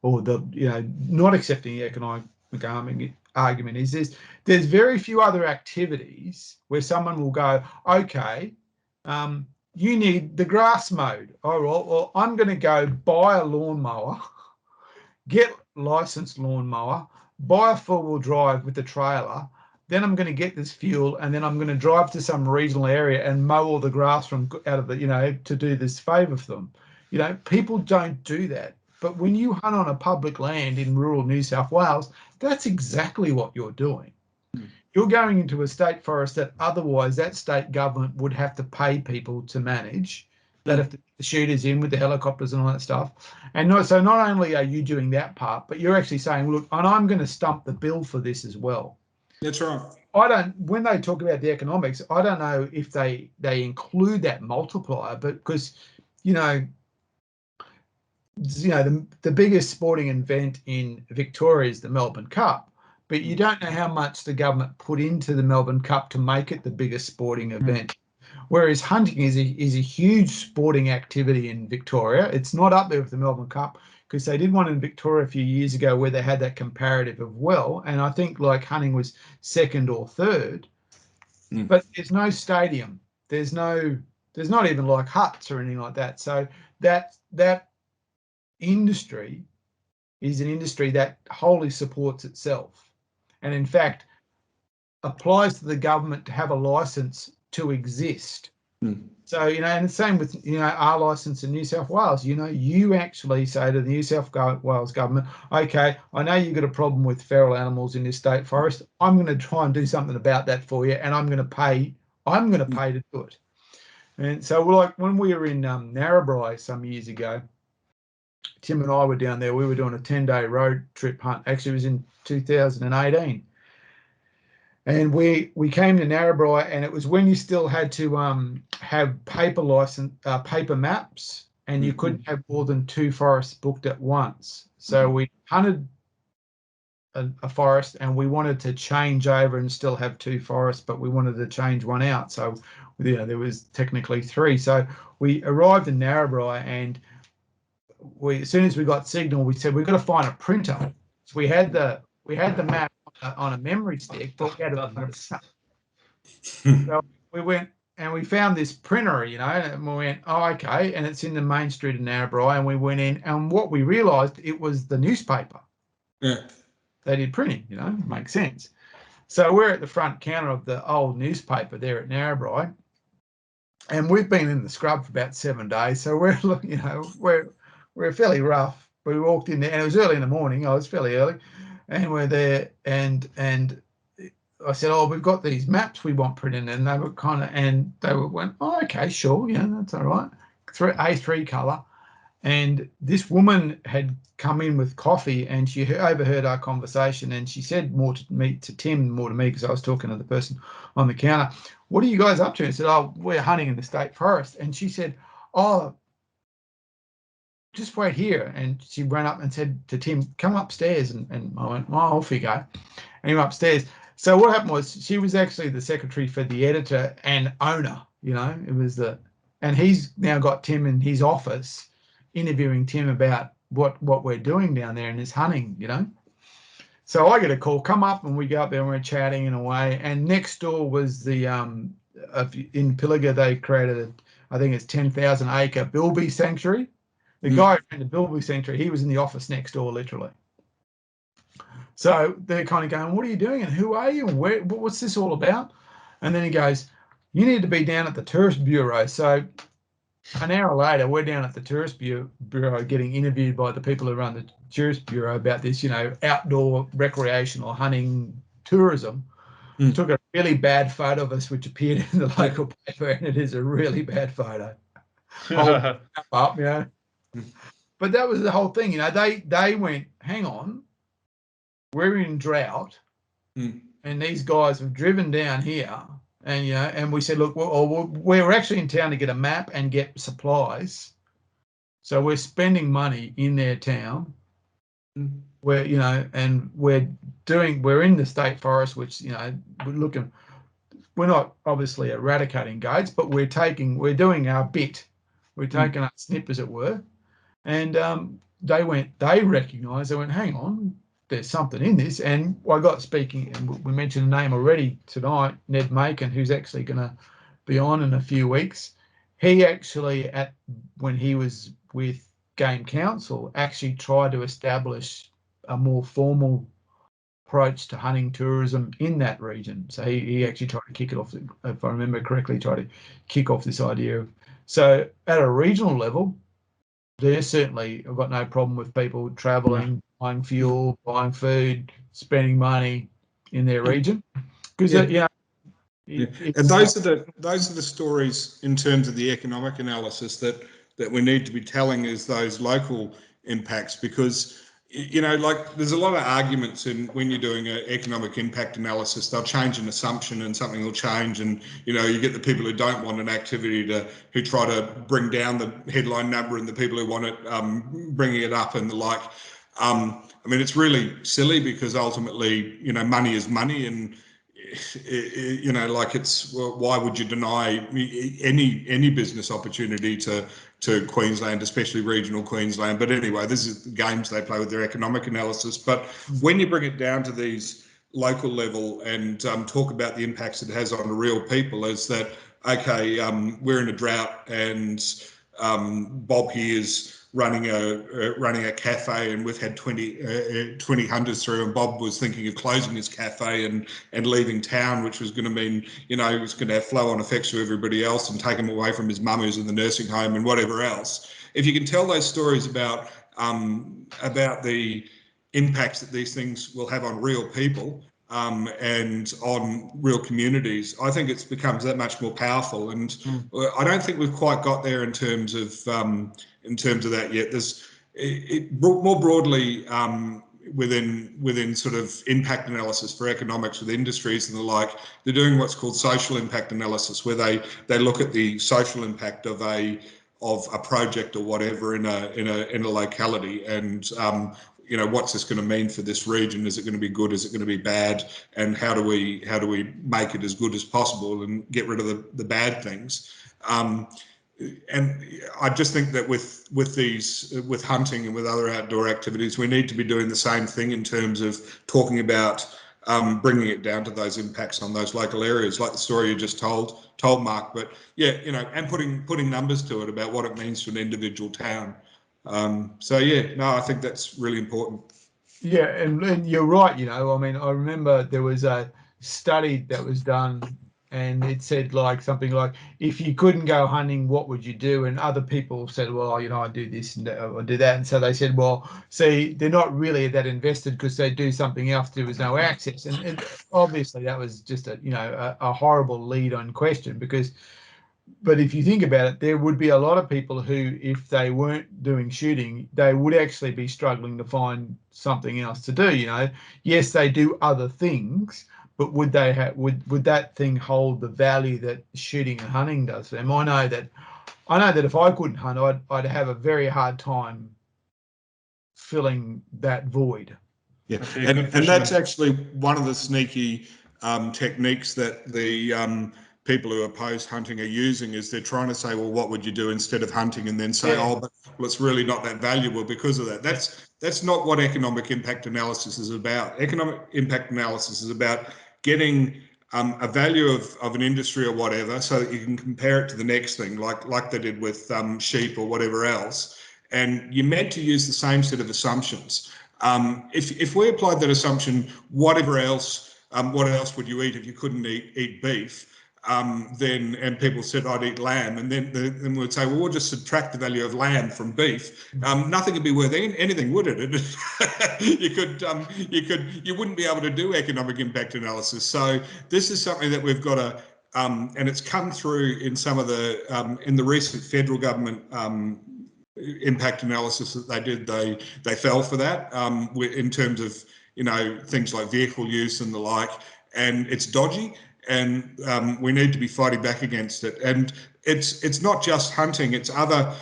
or the not accepting the economic argument, is there's very few other activities where someone will go, okay, you need the grass mowed. All right, well, I'm going to go buy a lawnmower, get licensed lawnmower, buy a four-wheel drive with the trailer. Then I'm going to get this fuel, and then I'm going to drive to some regional area and mow all the grass from out of the, to do this favour for them. People don't do that. But when you hunt on a public land in rural New South Wales, that's exactly what you're doing. You're going into a state forest that otherwise that state government would have to pay people to manage. They'd have to get the shooters in with the helicopters and all that stuff. And so not only are you doing that part, but you're actually saying, look, and I'm going to stump the bill for this as well. That's right. When they talk about the economics, I don't know if they include that multiplier, but because, the biggest sporting event in Victoria is the Melbourne Cup, but you don't know how much the government put into the Melbourne Cup to make it the biggest sporting event. Whereas hunting is a huge sporting activity in Victoria. It's not up there with the Melbourne Cup, because they did one in Victoria a few years ago where they had that comparative of well, and I think like hunting was second or third. But there's no stadium. There's not even like huts or anything like that. So that industry is an industry that wholly supports itself, and in fact applies to the government to have a license to exist. So, and the same with, our license in New South Wales, you actually say to the New South Wales government, okay, I know you've got a problem with feral animals in this state forest. I'm going to try and do something about that for you, and I'm going to pay to do it. And so, like when we were in Narrabri some years ago, Tim and I were down there. We were doing a 10-day road trip hunt. Actually, it was in 2018. And we came to Narrabri, and it was when you still had to have paper maps, and you couldn't have more than 2 forests booked at once. So we hunted a forest, and we wanted to change over and still have 2 forests, but we wanted to change one out. So there was technically 3. So we arrived in Narrabri, and as soon as we got signal, we said we've got to find a printer. So we had the map on a memory stick, but we had so we went and we found this printer, and we went, oh, okay, and it's in the main street of Narrabri, and we went in, and what we realised, it was the newspaper. Yeah. They did printing, makes sense. So we're at the front counter of the old newspaper there at Narrabri, and we've been in the scrub for about 7 days, so we're fairly rough. We walked in there, and it was early in the morning. I was fairly early. And we're there, and I said, oh, we've got these maps we want printed, and they were went, oh, okay, sure, that's all right. A3 colour. And this woman had come in with coffee, and she overheard our conversation, and she said more to Tim, because I was talking to the person on the counter. What are you guys up to? And I said, oh, we're hunting in the state forest. And she said, oh, just wait here. And she ran up and said to Tim, come upstairs. And I went, well, off you go. And he went upstairs. So what happened was, she was actually the secretary for the editor and owner, it was and he's now got Tim in his office interviewing Tim about what we're doing down there in this hunting, So I get a call, come up, and we go up there and we're chatting in a way. And next door was the, in Pilliga, they created, I think it's 10,000 acre bilby sanctuary. The guy who ran the bilby sanctuary, he was in the office next door, literally. So they're kind of going, what are you doing? And who are you? And what's this all about? And then he goes, you need to be down at the tourist bureau. So an hour later, we're down at the tourist bureau getting interviewed by the people who run the tourist bureau about this, outdoor recreational hunting tourism. Took a really bad photo of us, which appeared in the local paper, and it is a really bad photo. Up, But that was the whole thing, they went, hang on, we're in drought, and these guys have driven down here, and and we said, look, we're actually in town to get a map and get supplies, so we're spending money in their town, where and we're in the state forest, which we're not obviously eradicating goats, but we're doing our bit, we're taking our snip, as it were. And they recognised, they went, hang on, there's something in this. And I got speaking, and we mentioned a name already tonight, Ned Macon, who's actually going to be on in a few weeks. He actually, when he was with Game Council, actually tried to establish a more formal approach to hunting tourism in that region. So he actually tried to kick it off, if I remember correctly, tried to kick off this idea of, so at a regional level, there's certainly, I've got no problem with people travelling, buying fuel, buying food, spending money in their region, because and those are the stories in terms of the economic analysis that we need to be telling, is those local impacts, because there's a lot of arguments in when you're doing an economic impact analysis. They'll change an assumption and something will change, and you get the people who don't want an activity who try to bring down the headline number, and the people who want it bringing it up and the like. I mean, it's really silly, because ultimately money is money, and you know, like well, why would you deny any business opportunity to Queensland, especially regional Queensland? But anyway, this is the games they play with their economic analysis. But when you bring it down to these local level and talk about the impacts it has on the real people, is that, okay, we're in a drought and Bob here is running a cafe, and we've had 20 hunters through, and Bob was thinking of closing his cafe and leaving town, which was going to mean, you know, it was going to have flow-on effects to everybody else and take him away from his mum who's in the nursing home and whatever else. If you can tell those stories about the impacts that these things will have on real people and on real communities, I think it becomes that much more powerful. And I don't think we've quite got there in terms of that yet. There's more broadly within sort of impact analysis for economics with industries and the like. They're doing what's called social impact analysis, where they look at the social impact of a project or whatever in a locality, and you know, what's this going to mean for this region? Is it going to be good? Is it going to be bad? And how do we make it as good as possible and get rid of the bad things? And I just think that with hunting and with other outdoor activities, we need to be doing the same thing in terms of talking about bringing it down to those impacts on those local areas, like the story you just told Mark. But yeah, you know, and putting numbers to it about what it means to an individual town. So yeah, no, I think that's really important. Yeah, and you're right. You know, I mean, I remember there was a study that was done, and it said like something like, if you couldn't go hunting, what would you do? And other people said, well, you know, I do this and I do that. And so they said, well, see, they're not really that invested because they do something else. There was no access, and obviously that was just a horrible lead-on question because. But if you think about it, there would be a lot of people who, if they weren't doing shooting, they would actually be struggling to find something else to do. You know, yes, they do other things, but would they would that thing hold the value that shooting and hunting does for them? I know that if I couldn't hunt, I'd have a very hard time filling that void. Yeah, and that's actually one of the sneaky techniques that the people who oppose hunting are using, is they're trying to say, well, what would you do instead of hunting? And then say, oh, but well, it's really not that valuable because of that. That's not what economic impact analysis is about. Economic impact analysis is about getting a value of an industry or whatever, so that you can compare it to the next thing, like they did with sheep or whatever else. And you're meant to use the same set of assumptions. If we applied that assumption, what else would you eat if you couldn't eat beef? Then, and people said, I'd eat lamb, and then we'd say, well, we'll just subtract the value of lamb from beef. Nothing would be worth anything, would it? You wouldn't be able to do economic impact analysis. So this is something that we've got to, and it's come through in some of the in the recent federal government impact analysis that they did. They fell for that in terms of, you know, things like vehicle use and the like, and it's dodgy. And we need to be fighting back against it. And it's not just hunting; it's other.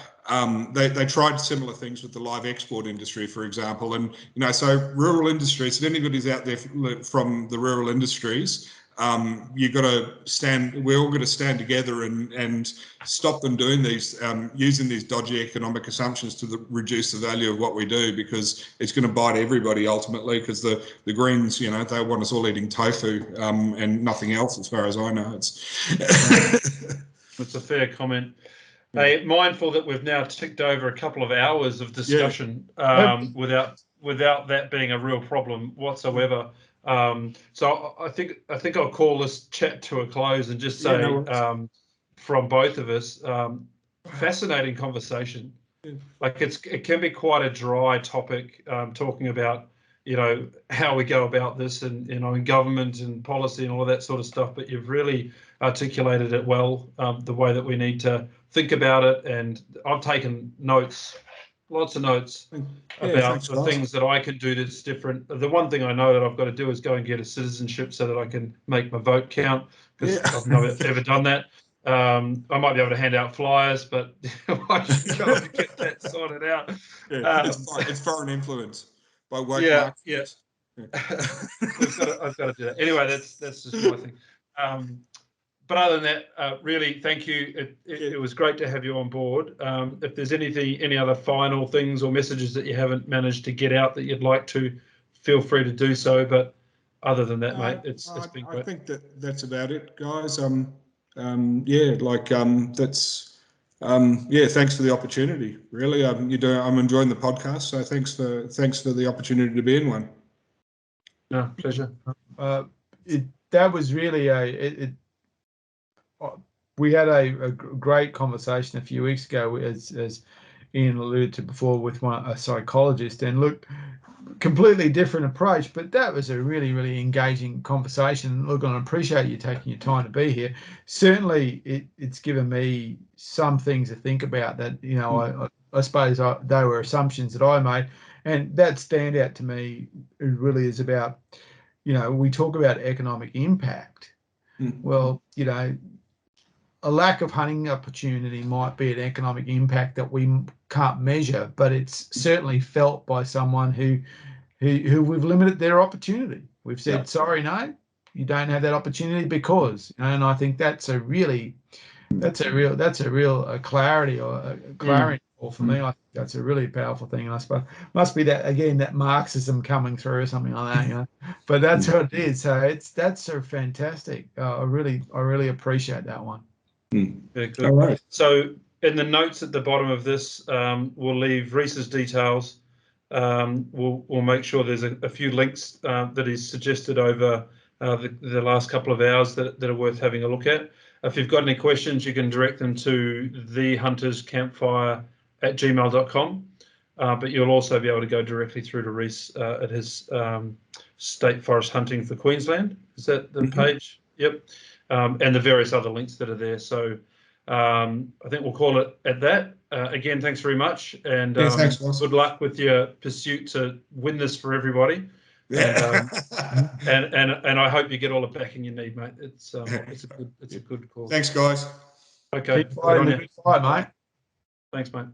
They tried similar things with the live export industry, for example. And you know, so rural industries. If anybody's out there from the rural industries, you've got to stand. We're all going to stand together and stop them doing these, using these dodgy economic assumptions to reduce the value of what we do, because it's going to bite everybody ultimately. Because the Greens, you know, they want us all eating tofu and nothing else, as far as I know. It's a fair comment. Hey, mindful that we've now ticked over a couple of hours of discussion without that being a real problem whatsoever. So I think I'll call this chat to a close and just say, from both of us, fascinating conversation. Like it can be quite a dry topic, talking about, you know, how we go about this and, you know, in government and policy and all of that sort of stuff. But you've really articulated it well, the way that we need to think about it. And I've taken notes. Lots of notes about the things that I can do that's different. The one thing I know that I've got to do is go and get a citizenship so that I can make my vote count, because I've never ever done that. I might be able to hand out flyers, but I should go and get that sorted out. It's foreign influence by woke markets. I've got to do that. Anyway, that's just my thing. But other than that, really, thank you. It was great to have you on board. If there's any other final things or messages that you haven't managed to get out that you'd like to, feel free to do so. But other than that, mate, it's been great. I think that's about it, guys. Thanks for the opportunity. Really, I'm enjoying the podcast. So thanks for the opportunity to be in one. No, pleasure. That was really we had a great conversation a few weeks ago, as Ian alluded to before, with a psychologist, and look, completely different approach, but that was a really, really engaging conversation. Look, I appreciate you taking your time to be here. Certainly, it's given me some things to think about that, I suppose they were assumptions that I made, and that stand out to me. It really is about, we talk about economic impact. Well, a lack of hunting opportunity might be an economic impact that we can't measure, but it's certainly felt by someone who we've limited their opportunity. We've said, sorry, no, you don't have that opportunity because, and I think that's a real clarity or a clarity for me. I think that's a really powerful thing. And I suppose must be that, again, that Marxism coming through or something like that, but that's what it is. So that's so fantastic. I really appreciate that one. Yeah, good. All right. So in the notes at the bottom of this, we'll leave Rhys's details. We'll make sure there's a few links that he's suggested over the last couple of hours that are worth having a look at. If you've got any questions, you can direct them to thehunterscampfire@gmail.com. But you'll also be able to go directly through to Rhys at his State Forest Hunting for Queensland. Is that the page? Yep. And the various other links that are there. So I think we'll call it at that. Again, thanks very much, and thanks, good luck with your pursuit to win this for everybody. Yeah. And I hope you get all the backing you need, mate. It's a good cause. Thanks, guys. Okay. Keep fighting the good fight, mate. Thanks, mate.